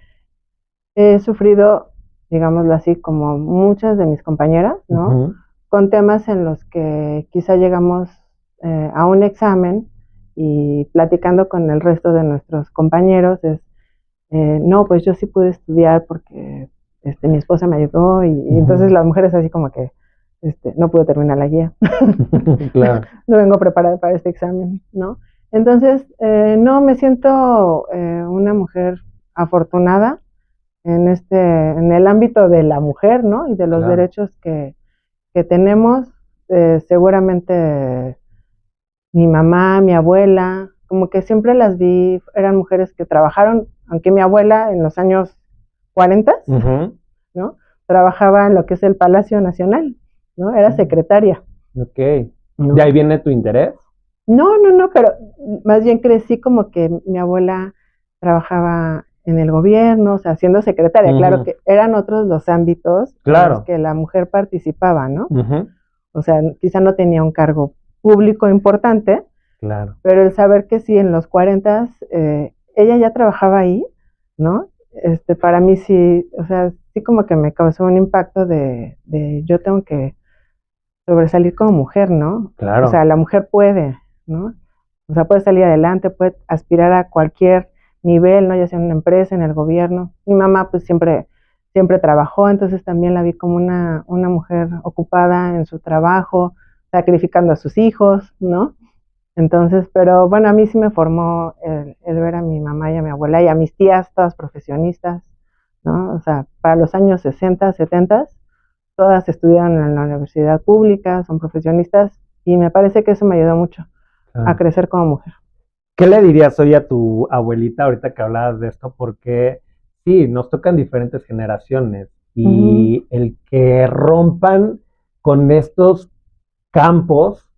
he sufrido, digámoslo así, como muchas de mis compañeras, ¿no? Con temas en los que quizá llegamos a un examen y platicando con el resto de nuestros compañeros no, pues yo sí pude estudiar porque mi esposa me ayudó y entonces las mujeres así como que no pude terminar la guía. Claro. No vengo preparada para este examen, ¿no? Entonces, no, me siento una mujer afortunada en el ámbito de la mujer, ¿no? Y de los derechos que tenemos. Seguramente mi mamá, mi abuela, como que siempre las vi, eran mujeres que trabajaron, aunque mi abuela en los años 40, ¿no? Trabajaba en lo que es el Palacio Nacional, ¿no? Era secretaria. Ok. ¿De ahí viene tu interés? No, pero más bien crecí como que mi abuela trabajaba en el gobierno, o sea, siendo secretaria. Claro que eran otros los ámbitos en los que la mujer participaba, ¿no? O sea, quizá no tenía un cargo público importante, claro, pero el saber que sí, en los 40 ella ya trabajaba ahí, ¿no? Para mí sí, o sea, sí como que me causó un impacto de yo tengo que sobresalir como mujer, ¿no? claro. O sea, la mujer puede, ¿no? O sea, puede salir adelante, puede aspirar a cualquier nivel, ¿no? Ya sea en una empresa, en el gobierno. Mi mamá pues siempre trabajó, entonces también la vi como una mujer ocupada en su trabajo, sacrificando a sus hijos, ¿no? Entonces, pero bueno, a mí sí me formó el ver a mi mamá y a mi abuela y a mis tías, todas profesionistas, ¿no? O sea, para los años 60, 70, todas estudiaron en la universidad pública, son profesionistas y me parece que eso me ayudó mucho a crecer como mujer. ¿Qué le dirías hoy a tu abuelita ahorita que hablabas de esto? Porque sí, nos tocan diferentes generaciones y el que rompan con estos campos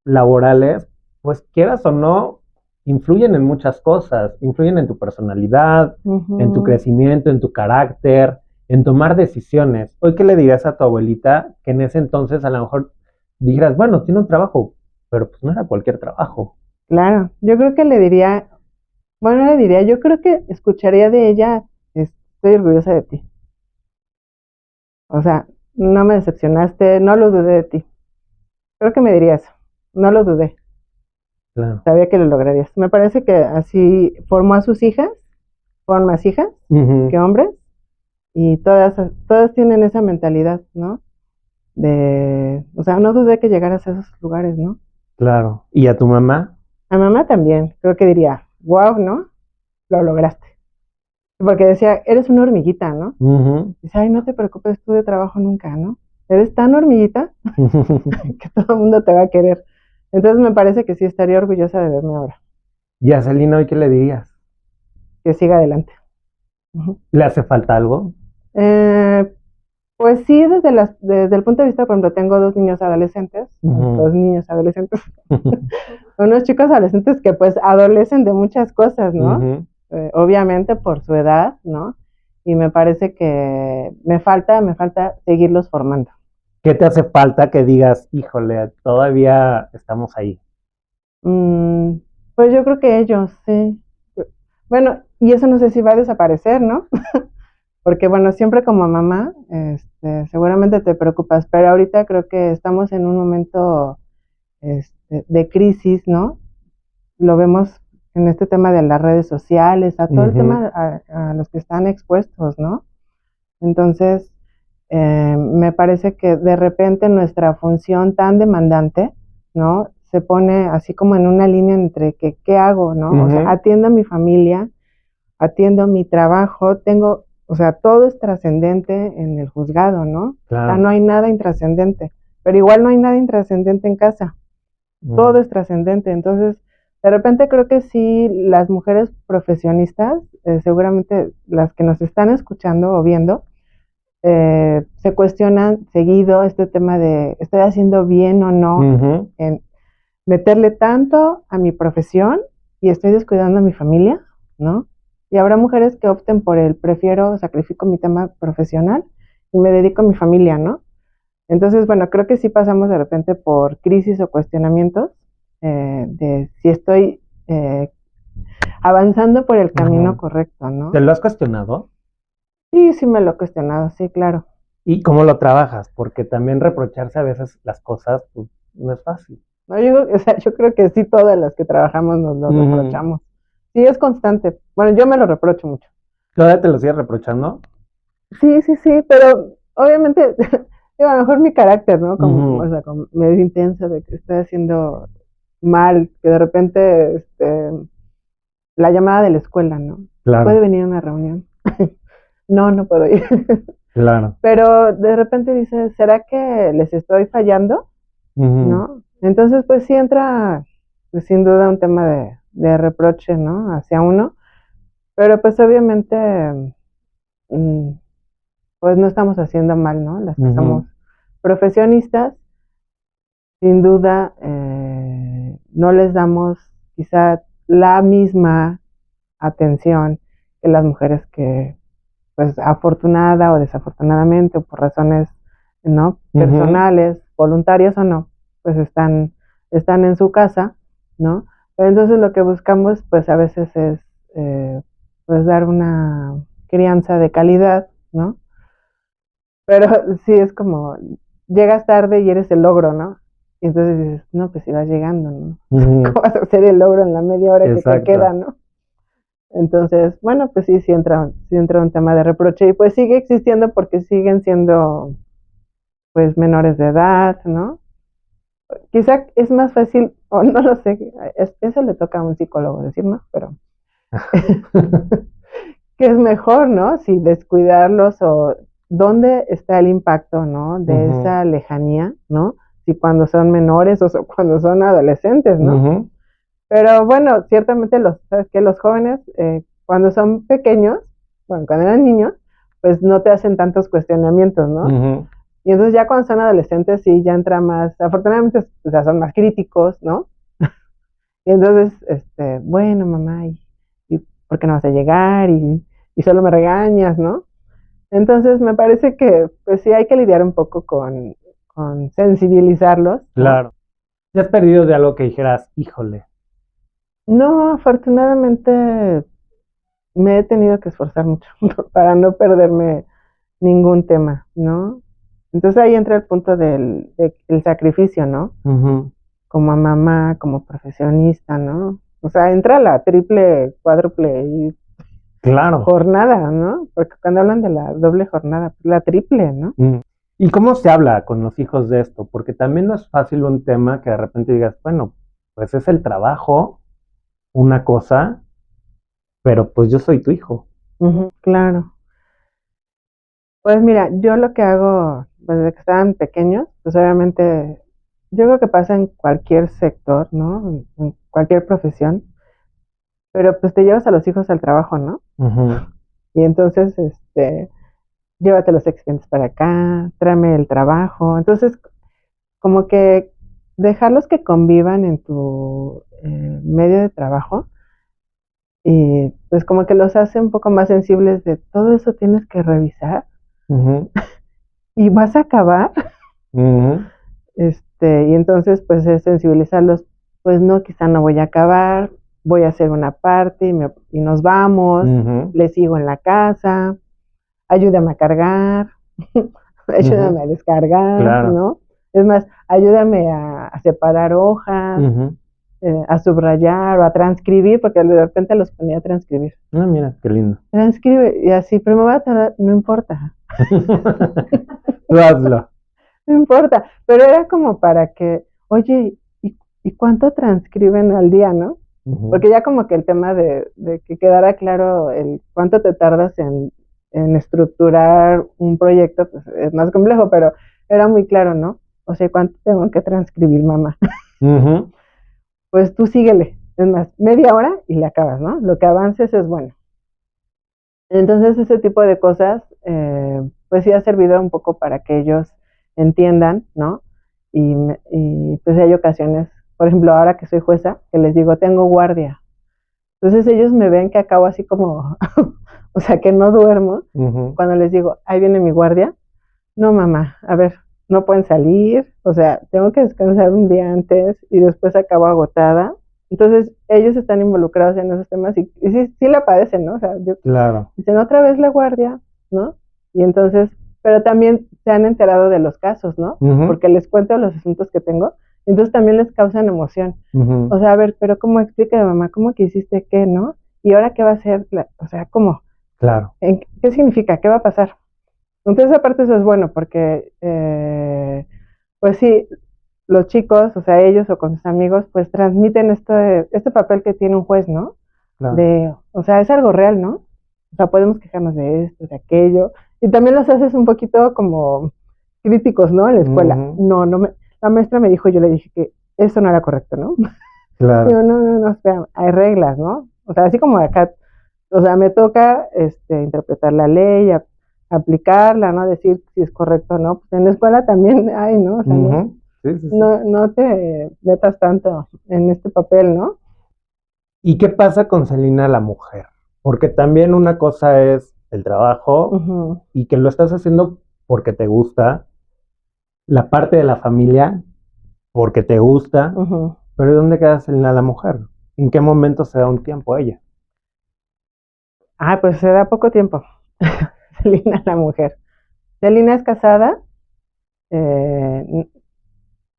laborales, pues quieras o no, influyen en muchas cosas, influyen en tu personalidad, en tu crecimiento, en tu carácter, en tomar decisiones. Hoy, ¿qué le dirías a tu abuelita que en ese entonces a lo mejor dijeras, bueno, tiene un trabajo, pero pues no era cualquier trabajo? Claro, yo creo que le diría, bueno, le diría, yo creo que escucharía de ella, estoy orgullosa de ti. O sea, no me decepcionaste, no lo dudé de ti. Creo que me diría eso, no lo dudé, Claro. sabía que lo lograrías. Me parece que así formó a sus hijas, fueron más hijas que hombres, y todas tienen esa mentalidad, ¿no? O sea, no dudé que llegaras a esos lugares, ¿no? Claro. ¿Y a tu mamá? A mamá también, creo que diría, wow, ¿no? Lo lograste. Porque decía, eres una hormiguita, ¿no? Dice, ay, no te preocupes tú de trabajo nunca, ¿no? Eres tan hormiguita que todo el mundo te va a querer. Entonces me parece que sí estaría orgullosa de verme ahora, ¿Y a Celina hoy qué le dirías? que siga adelante. ¿Le hace falta algo? Eh, pues sí, desde el punto de vista, por ejemplo, tengo dos niños adolescentes, unos chicos adolescentes que pues adolecen de muchas cosas, ¿no? Obviamente por su edad, ¿no? Y me parece que me falta seguirlos formando. ¿Qué te hace falta que digas, híjole, todavía estamos ahí? Mm, pues yo creo que ellos, sí. Bueno, y eso no sé si va a desaparecer, ¿no? Porque bueno, siempre como mamá, seguramente te preocupas, pero ahorita creo que estamos en un momento de crisis, ¿no? Lo vemos en este tema de las redes sociales, a todo el tema a los que están expuestos, ¿no? Entonces, me parece que de repente nuestra función tan demandante, ¿no? Se pone así como en una línea entre que, ¿qué hago, no? O sea, atiendo a mi familia, atiendo mi trabajo, o sea, todo es trascendente en el juzgado, ¿no? Claro. O sea, no hay nada intrascendente, pero igual no hay nada intrascendente en casa, todo es trascendente. Entonces, de repente creo que sí, las mujeres profesionistas, seguramente las que nos están escuchando o viendo, se cuestionan seguido este tema de, ¿estoy haciendo bien o no en meterle tanto a mi profesión y estoy descuidando a mi familia, ¿no? Y habrá mujeres que opten por prefiero, sacrifico mi tema profesional y me dedico a mi familia, ¿no? Entonces, bueno, creo que sí pasamos de repente por crisis o cuestionamientos de si estoy avanzando por el camino correcto, ¿no? ¿Te lo has cuestionado? Sí, sí me lo he cuestionado, sí, claro. ¿Y cómo lo trabajas? Porque también reprocharse a veces las cosas, pues, no es fácil. No, o sea, yo creo que sí todas las que trabajamos nos lo reprochamos. Sí, es constante. Bueno, yo me lo reprocho mucho. ¿Todavía te lo sigues reprochando? Sí, pero obviamente, digo, a lo mejor mi carácter, ¿no? O sea, como medio intenso de que estoy haciendo mal, que de repente, la llamada de la escuela, ¿no? Claro. ¿Puede venir a una reunión? No, no puedo ir. Claro. Pero de repente dices, ¿será que les estoy fallando? ¿No? Entonces, pues sí entra, pues, sin duda, un tema de reproche, ¿no? Hacia uno, pero pues obviamente, pues no estamos haciendo mal, ¿no? Las que somos profesionistas, sin duda, no les damos quizá la misma atención que las mujeres que, pues, afortunada o desafortunadamente, o por razones, ¿no?, personales, voluntarias o no, pues están en su casa, ¿no? Pero entonces lo que buscamos, pues a veces es, pues dar una crianza de calidad, ¿no? Pero sí es como, llegas tarde y eres el logro, ¿no? Y entonces dices, no, pues si vas llegando, ¿no? ¿Cómo vas a hacer el logro en la media hora que te queda, ¿no? Entonces, bueno, pues sí entra un tema de reproche y pues sigue existiendo porque siguen siendo, pues, menores de edad, ¿no? Quizá es más fácil, o no lo sé, eso le toca a un psicólogo decir, ¿no? Pero que es mejor, ¿no? Si descuidarlos o dónde está el impacto, ¿no? De esa lejanía, ¿no? Si cuando son menores o cuando son adolescentes, ¿no? Pero bueno, ciertamente sabes que los jóvenes, cuando son pequeños, bueno, cuando eran niños, pues no te hacen tantos cuestionamientos, ¿no? Y entonces ya cuando son adolescentes sí ya entra más, afortunadamente, o sea, son más críticos, ¿no? Y entonces, bueno, mamá, ¿y por qué no vas a llegar? Y solo me regañas, ¿no? Entonces me parece que pues sí hay que lidiar un poco con sensibilizarlos, ¿no? Claro. ¿Te has perdido de algo que dijeras, híjole? No, afortunadamente me he tenido que esforzar mucho para no perderme ningún tema, ¿no? Entonces ahí entra el punto del sacrificio, ¿no? Como mamá, como profesionista, ¿no? O sea, entra la triple, cuádruple y jornada, ¿no? Porque cuando hablan de la doble jornada, pues la triple, ¿no? ¿Y cómo se habla con los hijos de esto? Porque también no es fácil un tema que de repente digas, bueno, pues es el trabajo, una cosa, pero pues yo soy tu hijo. Claro. Pues mira, yo lo que hago, pues desde que estaban pequeños, pues obviamente, yo creo que pasa en cualquier sector, ¿no? En cualquier profesión, pero pues te llevas a los hijos al trabajo, ¿no? Y entonces, llévate los expedientes para acá, tráeme el trabajo. Entonces, como que dejarlos que convivan en tu medio de trabajo y pues como que los hace un poco más sensibles de todo eso tienes que revisar y vas a acabar. Y entonces pues es sensibilizarlos, pues no, quizá no voy a acabar, voy a hacer una parte y nos vamos, le sigo en la casa, ayúdame a cargar, ayúdame a descargar, ¿no? Es más, ayúdame a separar hojas, a subrayar o a transcribir, porque de repente los ponía a transcribir. Ah, mira, qué lindo. Transcribe, y así, pero me va a tardar, no importa. Tú hazlo. No importa, pero era como para que, oye, ¿y cuánto transcriben al día, no? Porque ya como que el tema de que quedara claro el cuánto te tardas en estructurar un proyecto, pues es más complejo, pero era muy claro, ¿no? O sea, ¿cuánto tengo que transcribir, mamá? Pues tú síguele, es más, media hora y le acabas, ¿no? Lo que avances es bueno. Entonces ese tipo de cosas, pues sí ha servido un poco para que ellos entiendan, ¿no? Y pues hay ocasiones, por ejemplo, ahora que soy jueza, que les digo, tengo guardia. Entonces ellos me ven que acabo así como, o sea, que no duermo. Cuando les digo, ahí viene mi guardia, no, mamá, a ver, no pueden salir, o sea, tengo que descansar un día antes y después acabo agotada. Entonces ellos están involucrados en esos temas y sí la padecen, ¿no? O sea, dicen otra vez la guardia, ¿no? Y entonces, pero también se han enterado de los casos, ¿no? Porque les cuento los asuntos que tengo, entonces también les causan emoción. O sea, a ver, pero ¿cómo explica mamá? ¿Cómo que hiciste qué, no? ¿Y ahora qué va a hacer? O sea, ¿cómo? Claro. ¿Qué significa? ¿Qué va a pasar? Entonces, aparte eso es bueno porque, pues sí, los chicos, o sea, ellos o con sus amigos, pues transmiten este papel que tiene un juez, ¿no? Claro. O sea, es algo real, ¿no? O sea, podemos quejarnos de esto, de aquello, y también los haces un poquito como críticos, ¿no? En la escuela. La maestra me dijo, yo le dije que eso no era correcto, ¿no? Claro. Digo, no, espera, hay reglas, ¿no? O sea, así como acá, o sea, me toca interpretar la ley, aplicarla, ¿no? Decir si es correcto o no. Pues en la escuela también hay, ¿no? O sea, no te metas tanto en este papel, ¿no? ¿Y qué pasa con Celina la mujer? Porque también una cosa es el trabajo y que lo estás haciendo porque te gusta, la parte de la familia porque te gusta, pero ¿dónde queda Celina la mujer? ¿En qué momento se da un tiempo a ella? Pues se da poco tiempo. Celina la mujer. Celina es casada,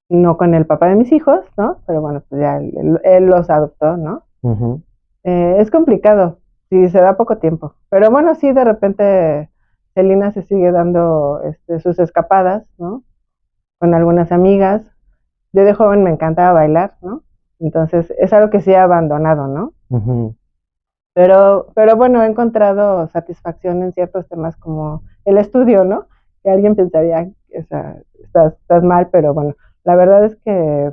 no con el papá de mis hijos, ¿no? Pero bueno, pues ya él los adoptó, ¿no? Es complicado, sí, se da poco tiempo. Pero bueno, sí, de repente Celina se sigue dando sus escapadas, ¿no? Con algunas amigas. Yo de joven me encantaba bailar, ¿no? Entonces es algo que sí he abandonado, ¿no? Pero bueno, he encontrado satisfacción en ciertos temas como el estudio, ¿no? Que alguien pensaría, o sea, estás mal, pero bueno, la verdad es que,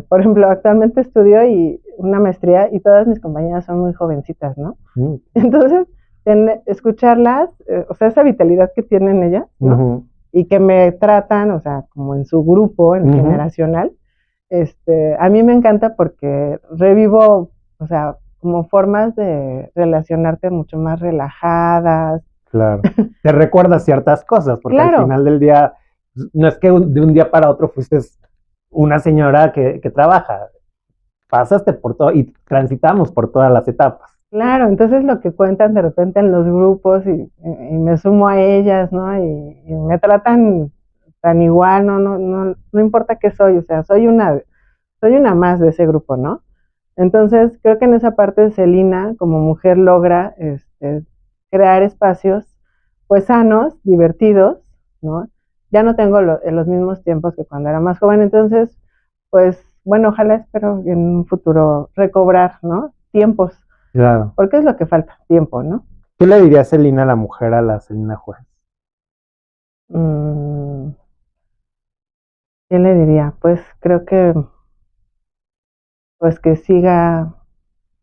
por ejemplo, actualmente estudio y una maestría y todas mis compañeras son muy jovencitas, ¿no? Entonces, escucharlas, o sea, esa vitalidad que tienen ellas, ¿no? Y que me tratan, o sea, como en su grupo, en generacional, a mí me encanta porque revivo, o sea, como formas de relacionarte mucho más relajadas. Claro. Te recuerdas ciertas cosas, porque Claro. Al final del día, no es que de un día para otro fuiste una señora que trabaja. Pasaste por todo y transitamos por todas las etapas. Claro, entonces lo que cuentan de repente en los grupos y me sumo a ellas, ¿no? Y me tratan tan igual, no importa qué soy, o sea, soy una más de ese grupo, ¿no? Entonces, creo que en esa parte Celina, como mujer, logra crear espacios, pues, sanos, divertidos, ¿no? Ya no tengo los mismos tiempos que cuando era más joven, entonces, pues, bueno, ojalá espero en un futuro recobrar, ¿no? Tiempos, Claro. porque es lo que falta, tiempo, ¿no? ¿Qué le diría Celina la mujer a la Celina juez? ¿Qué le diría? Pues creo que, pues que siga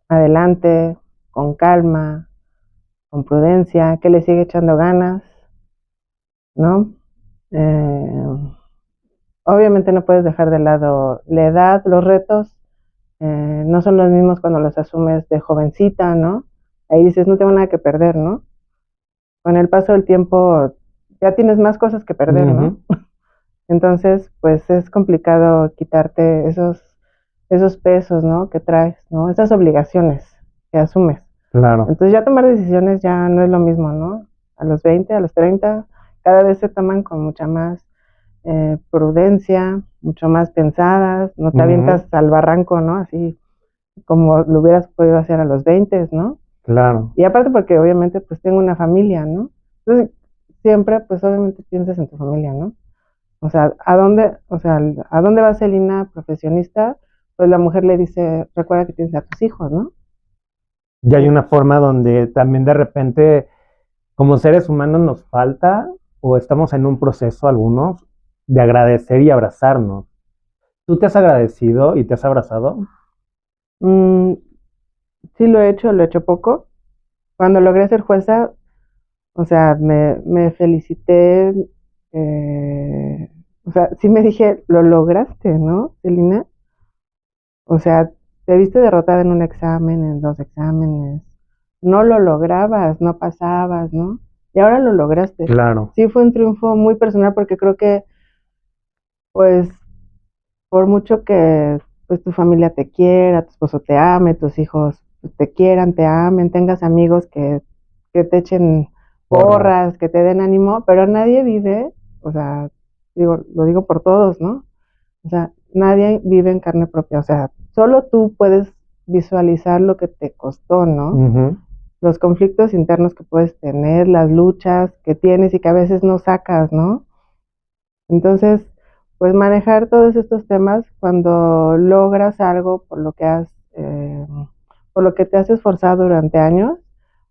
adelante, con calma, con prudencia, que le siga echando ganas, ¿no? Obviamente no puedes dejar de lado la edad, los retos, no son los mismos cuando los asumes de jovencita, ¿no? Ahí dices, no tengo nada que perder, ¿no? Con el paso del tiempo ya tienes más cosas que perder, ¿no? Entonces, pues es complicado quitarte esos pesos, ¿no? Que traes, ¿no? Esas obligaciones que asumes. Claro. Entonces ya tomar decisiones ya no es lo mismo, ¿no? A los 20, a los 30, cada vez se toman con mucha más prudencia, mucho más pensadas, no te avientas al barranco, ¿no? Así como lo hubieras podido hacer a los 20, ¿no? Claro. Y aparte porque obviamente pues tengo una familia, ¿no? Entonces siempre pues obviamente piensas en tu familia, ¿no? O sea, ¿a dónde va Celina profesionista? Pues la mujer le dice, recuerda que tienes a tus hijos, ¿no? Y hay una forma donde también de repente, como seres humanos, nos falta, o estamos en un proceso algunos, de agradecer y abrazarnos. ¿Tú te has agradecido y te has abrazado? Sí lo he hecho poco. Cuando logré ser jueza, o sea, me felicité, o sea, sí me dije, lo lograste, ¿no, Celina? O sea, te viste derrotada en un examen, en 2 exámenes, no lo lograbas, no pasabas, ¿no? Y ahora lo lograste. Claro. Sí fue un triunfo muy personal porque creo que, pues, por mucho que pues tu familia te quiera, tu esposo te ame, tus hijos pues, te quieran, te amen, tengas amigos que te echen porras, que te den ánimo, pero nadie vive, o sea, lo digo por todos, ¿no? O sea, nadie vive en carne propia, o sea, solo tú puedes visualizar lo que te costó, ¿no? Los conflictos internos que puedes tener, las luchas que tienes y que a veces no sacas, ¿no? Entonces, pues manejar todos estos temas cuando logras algo por lo que te has esforzado durante años,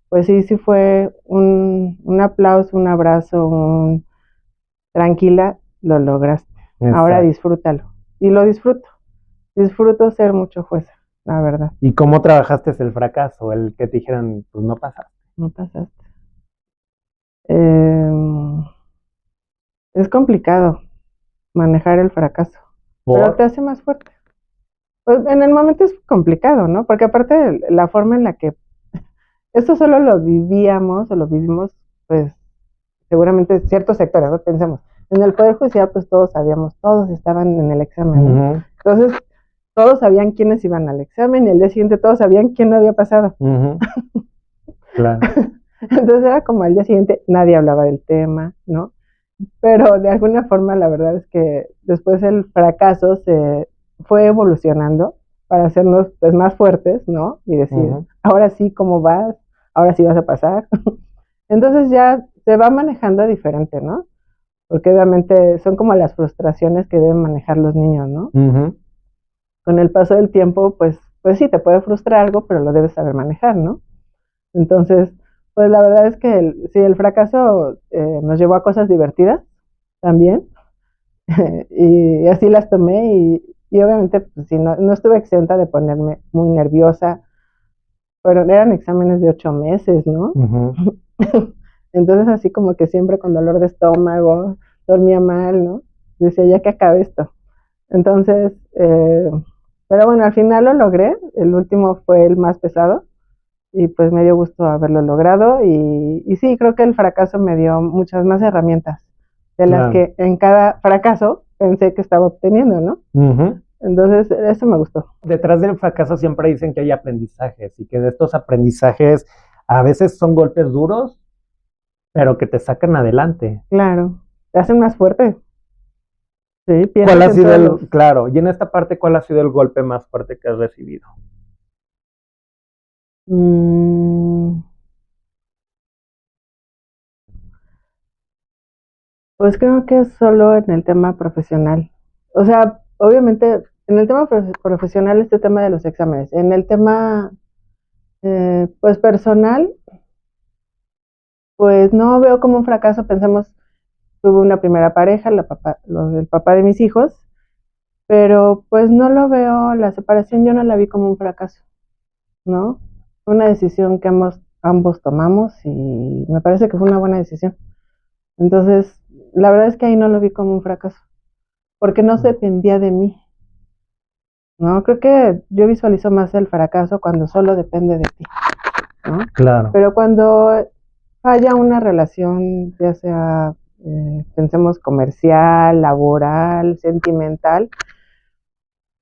pues sí fue un aplauso, un abrazo, tranquila, lo lograste. Exacto. Ahora disfrútalo. Y lo disfruto. Disfruto ser mucho jueza, la verdad. ¿Y cómo trabajaste el fracaso? El que te dijeran, pues no pasaste. No pasaste. Es complicado. manejar el fracaso. Pero te hace más fuerte. Pues en el momento es complicado, ¿no? Porque aparte la forma en la que esto solo lo vivíamos o lo vivimos, pues seguramente ciertos sectores, ¿no? Pensemos, en el Poder Judicial pues todos sabíamos, todos estaban en el examen, ¿no? Entonces todos sabían quiénes iban al examen y el día siguiente todos sabían quién no había pasado. Claro. Entonces era como al día siguiente nadie hablaba del tema, ¿no? Pero de alguna forma la verdad es que después el fracaso se fue evolucionando para hacernos pues más fuertes, ¿no? Y decir, ahora sí, ¿cómo vas? Ahora sí vas a pasar. Entonces ya se va manejando diferente, ¿no? Porque obviamente son como las frustraciones que deben manejar los niños, ¿no? Con el paso del tiempo, pues sí, te puede frustrar algo, pero lo debes saber manejar, ¿no? Entonces, pues la verdad es que sí, el fracaso nos llevó a cosas divertidas también, y así las tomé y obviamente pues, sí, no estuve exenta de ponerme muy nerviosa, pero eran exámenes de 8 meses, ¿no? Entonces así como que siempre con dolor de estómago, dormía mal, ¿no? Decía, ya que acabe esto. Entonces, pero bueno, al final lo logré, el último fue el más pesado y pues me dio gusto haberlo logrado y sí, creo que el fracaso me dio muchas más herramientas de las que en cada fracaso pensé que estaba obteniendo, ¿no? Entonces, eso me gustó. Detrás del fracaso siempre dicen que hay aprendizajes y que de estos aprendizajes a veces son golpes duros, pero que te sacan adelante. Claro, te hacen más fuerte. Sí, ¿Cuál ha sido claro, y en esta parte, ¿cuál ha sido el golpe más fuerte que has recibido? Pues creo que es solo en el tema profesional. O sea, obviamente, en el tema profesional, este tema de los exámenes. En el tema, pues personal, pues no veo como un fracaso. Pensemos, tuve una primera pareja, el papá de mis hijos, pero pues no lo veo, la separación yo no la vi como un fracaso, ¿no? Fue una decisión que ambos tomamos y me parece que fue una buena decisión. Entonces, la verdad es que ahí no lo vi como un fracaso, porque no dependía de mí, ¿no? Creo que yo visualizo más el fracaso cuando solo depende de ti, ¿no? Claro. Pero cuando falla una relación, ya sea, pensemos comercial, laboral, sentimental,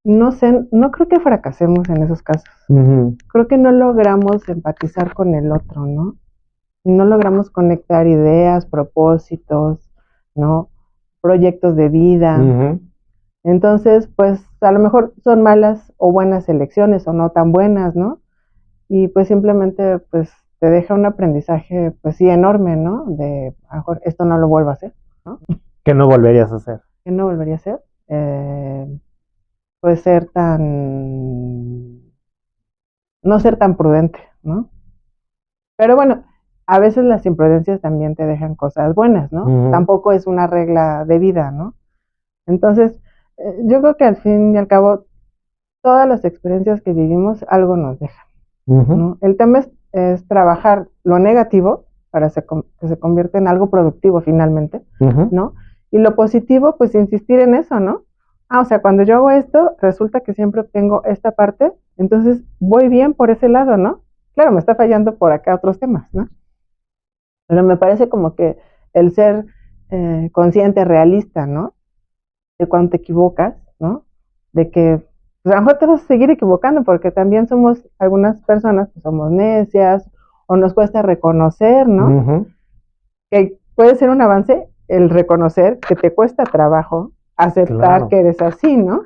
no sé, no creo que fracasemos en esos casos. Creo que no logramos empatizar con el otro, ¿no? No logramos conectar ideas, propósitos, ¿no? Proyectos de vida. Entonces, pues a lo mejor son malas o buenas elecciones o no tan buenas, ¿no? Y pues simplemente pues te deja un aprendizaje pues sí enorme, ¿no? De a lo mejor esto no lo vuelvo a hacer, ¿no? ¿Qué no volverías a hacer? ¿Qué no volvería a hacer? Pues no ser tan prudente, ¿no? Pero bueno, a veces las imprudencias también te dejan cosas buenas, ¿no? Tampoco es una regla de vida, ¿no? Entonces, yo creo que al fin y al cabo, todas las experiencias que vivimos, algo nos dejan, ¿no? El tema es trabajar lo negativo para que se convierta en algo productivo finalmente, ¿no? Y lo positivo, pues insistir en eso, ¿no? O sea, cuando yo hago esto, resulta que siempre obtengo esta parte, entonces voy bien por ese lado, ¿no? Claro, me está fallando por acá otros temas, ¿no? Pero me parece como que el ser consciente, realista, ¿no? De cuando te equivocas, ¿no? De que pues, a lo mejor te vas a seguir equivocando porque también somos algunas personas que somos necias o nos cuesta reconocer, ¿no? Que puede ser un avance el reconocer que te cuesta trabajo aceptar que eres así, ¿no?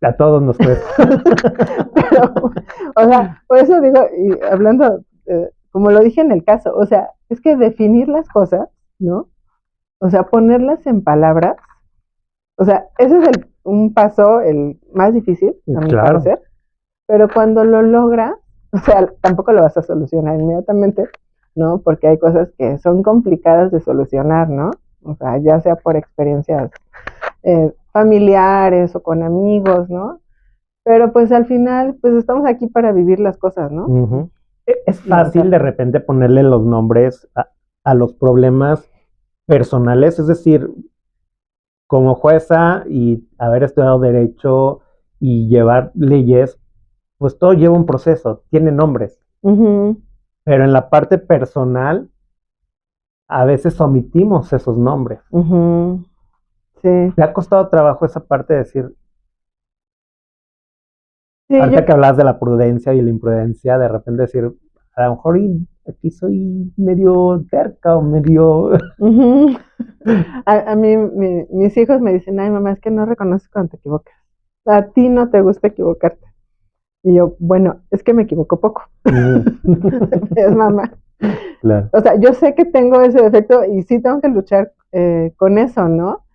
A todos nos cuesta. Pero, o sea, por eso digo, y hablando, como lo dije en el caso, o sea, es que definir las cosas, ¿no? O sea, ponerlas en palabras, o sea, ese es un paso el más difícil, a mi parecer, pero cuando lo logras, o sea, tampoco lo vas a solucionar inmediatamente, ¿no? Porque hay cosas que son complicadas de solucionar, ¿no? O sea, ya sea por experiencias familiares o con amigos, ¿no? Pero pues al final, pues estamos aquí para vivir las cosas, ¿no? Es fácil de repente ponerle los nombres a los problemas personales, es decir, como jueza y haber estudiado derecho y llevar leyes, pues todo lleva un proceso, tiene nombres, pero en la parte personal a veces omitimos esos nombres. Sí. ¿Te ha costado trabajo esa parte de decir, Sí, ahorita que hablas de la prudencia y la imprudencia, de repente decir, a lo mejor aquí soy medio terca o medio... A mí mis hijos me dicen, ay mamá, es que no reconoces cuando te equivocas. A ti no te gusta equivocarte. Y yo, bueno, es que me equivoco poco. Es mamá. Claro. O sea, yo sé que tengo ese defecto y sí tengo que luchar con eso, ¿no?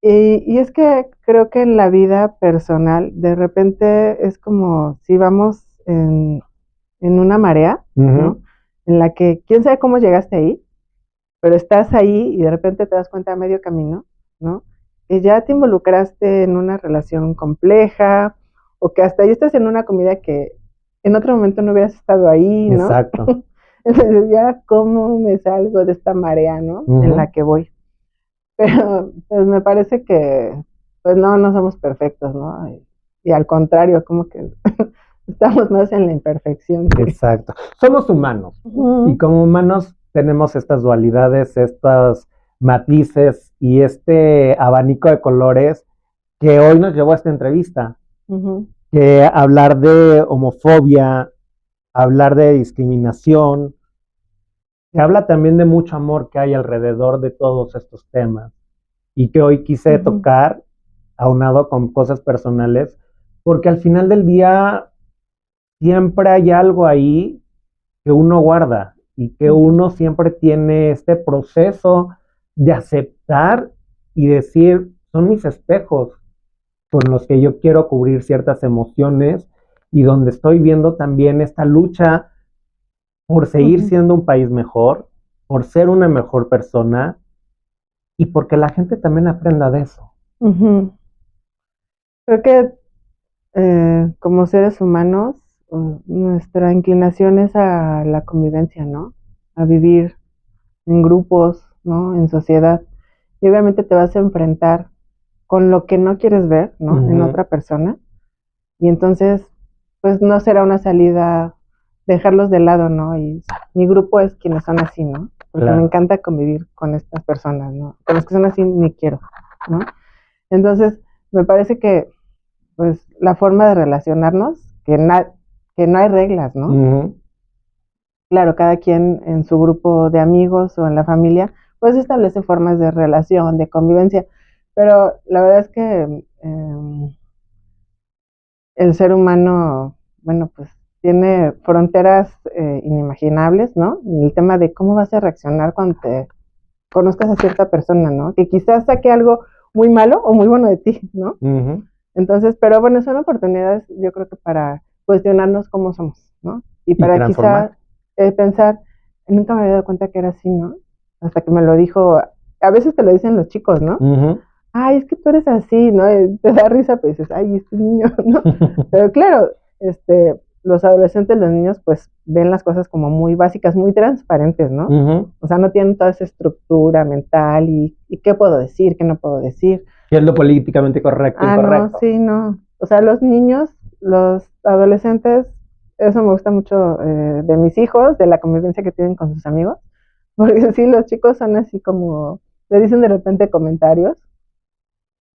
Y es que creo que en la vida personal, de repente es como si vamos en una marea, ¿no? En la que quién sabe cómo llegaste ahí, pero estás ahí y de repente te das cuenta a medio camino, ¿no? Que ya te involucraste en una relación compleja o que hasta ahí estás en una comida que en otro momento no hubieras estado ahí, ¿no? Exacto. Entonces ya cómo me salgo de esta marea, ¿no? En la que voy. Pero pues me parece que pues no somos perfectos, ¿no? Y al contrario, como que estamos más en la imperfección. Exacto. Somos humanos y como humanos tenemos estas dualidades, estos matices y este abanico de colores que hoy nos llevó a esta entrevista. Que hablar de homofobia, hablar de discriminación, se habla también de mucho amor que hay alrededor de todos estos temas y que hoy quise tocar aunado con cosas personales, porque al final del día siempre hay algo ahí que uno guarda y que uno siempre tiene este proceso de aceptar y decir, son mis espejos con los que yo quiero cubrir ciertas emociones y donde estoy viendo también esta lucha por seguir siendo un país mejor, por ser una mejor persona y porque la gente también aprenda de eso. Creo que como seres humanos, nuestra inclinación es a la convivencia, ¿no? A vivir en grupos, ¿no? En sociedad. Y obviamente te vas a enfrentar con lo que no quieres ver, ¿no? En otra persona. Y entonces, pues no será una salida dejarlos de lado, ¿no? Y mi grupo es quienes son así, ¿no? Porque me encanta convivir con estas personas, ¿no? Con los que son así ni quiero, ¿no? Entonces, me parece que pues la forma de relacionarnos, que no hay reglas, ¿no? Claro, cada quien en su grupo de amigos o en la familia, pues establece formas de relación, de convivencia, pero la verdad es que el ser humano, bueno, pues tiene fronteras inimaginables, ¿no? En el tema de cómo vas a reaccionar cuando te conozcas a cierta persona, ¿no? Que quizás saque algo muy malo o muy bueno de ti, ¿no? Entonces, pero bueno, son oportunidades, yo creo que para cuestionarnos cómo somos, ¿no? Y para quizá pensar, nunca me había dado cuenta que era así, ¿no? Hasta que me lo dijo, a veces te lo dicen los chicos, ¿no? Ay, es que tú eres así, ¿no? Y te da risa, pero dices, ay, este niño, ¿no? Pero claro, los adolescentes, los niños, pues ven las cosas como muy básicas, muy transparentes, ¿no? O sea, no tienen toda esa estructura mental y qué puedo decir, qué no puedo decir. ¿Qué es lo políticamente correcto e incorrecto? No, sí, no. O sea, los niños, los adolescentes, eso me gusta mucho de mis hijos, de la convivencia que tienen con sus amigos, porque sí, los chicos son así como, le dicen de repente comentarios,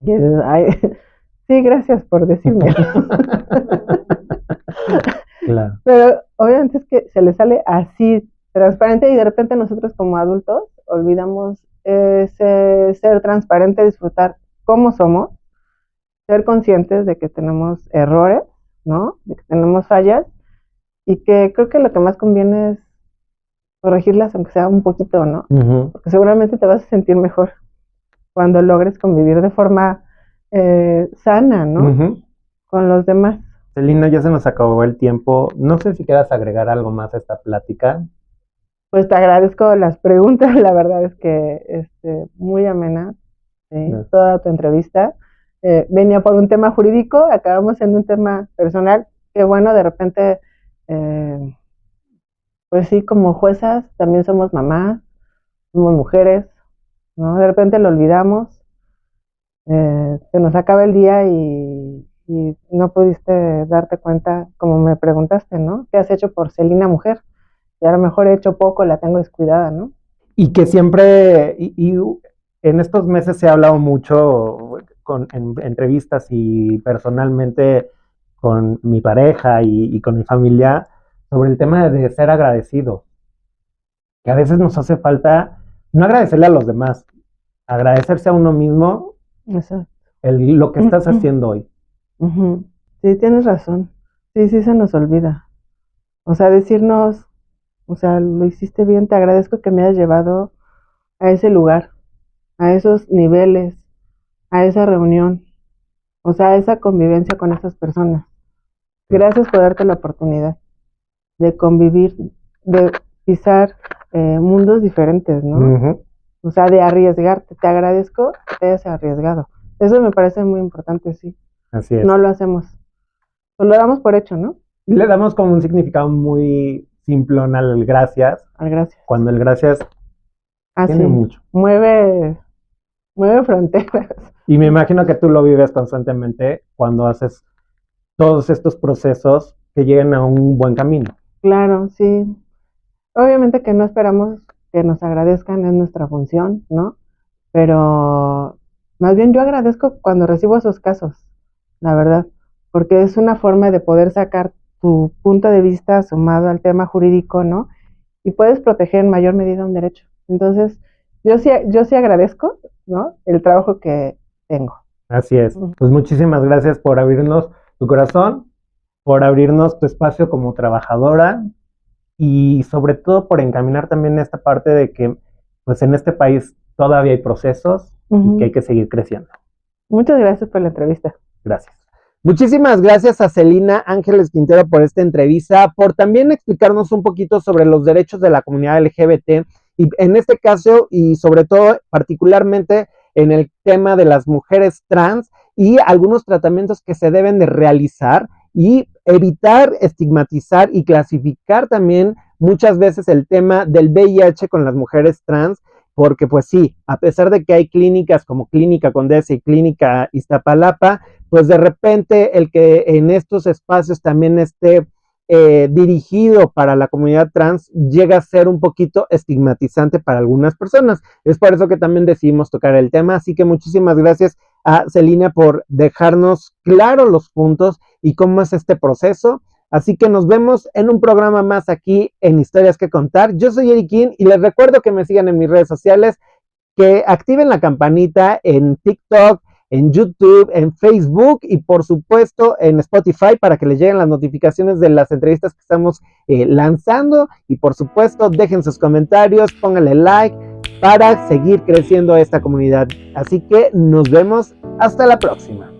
y ay, sí, gracias por decirme. Claro. Pero obviamente es que se les sale así transparente y de repente nosotros como adultos olvidamos ese ser transparente, disfrutar cómo somos, ser conscientes de que tenemos errores, ¿no? De que tenemos fallas y que creo que lo que más conviene es corregirlas aunque sea un poquito, ¿no? Porque seguramente te vas a sentir mejor cuando logres convivir de forma sana, ¿no? Con los demás. Celina, ya se nos acabó el tiempo. No sé si quieras agregar algo más a esta plática. Pues te agradezco las preguntas, la verdad es que muy amena, ¿sí? Toda tu entrevista. Venía por un tema jurídico, acabamos en un tema personal, que bueno, de repente, pues sí, como juezas, también somos mamás, somos mujeres, ¿no? De repente lo olvidamos, se nos acaba el día y no pudiste darte cuenta, como me preguntaste, ¿no? ¿Qué has hecho por Celina mujer? Y a lo mejor he hecho poco, la tengo descuidada, ¿no? Y que siempre, en estos meses se ha hablado mucho en entrevistas y personalmente con mi pareja y con mi familia sobre el tema de ser agradecido. Que a veces nos hace falta no agradecerle a los demás, agradecerse a uno mismo Eso. lo que estás haciendo hoy. Sí, tienes razón. Sí, sí se nos olvida. O sea, decirnos, o sea, lo hiciste bien, te agradezco que me hayas llevado a ese lugar, a esos niveles, a esa reunión, o sea, a esa convivencia con esas personas. Gracias por darte la oportunidad de convivir, de pisar mundos diferentes, ¿no? O sea, de arriesgarte. Te agradezco que te hayas arriesgado. Eso me parece muy importante, sí. Así es. No lo hacemos. Pues lo damos por hecho, ¿no? Y le damos como un significado muy simplón al gracias. Al gracias. Cuando el gracias tiene mucho. Mueve fronteras. Y me imagino que tú lo vives constantemente cuando haces todos estos procesos que lleguen a un buen camino. Claro, sí. Obviamente que no esperamos que nos agradezcan, es nuestra función, ¿no? Pero más bien yo agradezco cuando recibo esos casos, la verdad, porque es una forma de poder sacar tu punto de vista sumado al tema jurídico, ¿no? Y puedes proteger en mayor medida un derecho. Entonces, yo sí agradezco, ¿no? El trabajo que tengo. Así es. Pues muchísimas gracias por abrirnos tu corazón, por abrirnos tu espacio como trabajadora y sobre todo por encaminar también esta parte de que pues en este país todavía hay procesos y que hay que seguir creciendo. Muchas gracias por la entrevista. Gracias. Muchísimas gracias a Celina Ángeles Quintero por esta entrevista, por también explicarnos un poquito sobre los derechos de la comunidad LGBT y en este caso y sobre todo particularmente en el tema de las mujeres trans y algunos tratamientos que se deben de realizar y evitar estigmatizar y clasificar también muchas veces el tema del VIH con las mujeres trans, porque pues sí, a pesar de que hay clínicas como Clínica Condesa y Clínica Iztapalapa, pues de repente el que en estos espacios también esté dirigido para la comunidad trans llega a ser un poquito estigmatizante para algunas personas. Es por eso que también decidimos tocar el tema, así que muchísimas gracias a Celina por dejarnos claros los puntos y cómo es este proceso. Así que nos vemos en un programa más aquí en Historias que Contar. Yo soy Erikin y les recuerdo que me sigan en mis redes sociales, que activen la campanita en TikTok, en YouTube, en Facebook y por supuesto en Spotify para que les lleguen las notificaciones de las entrevistas que estamos lanzando y por supuesto dejen sus comentarios, pónganle like para seguir creciendo esta comunidad. Así que nos vemos hasta la próxima.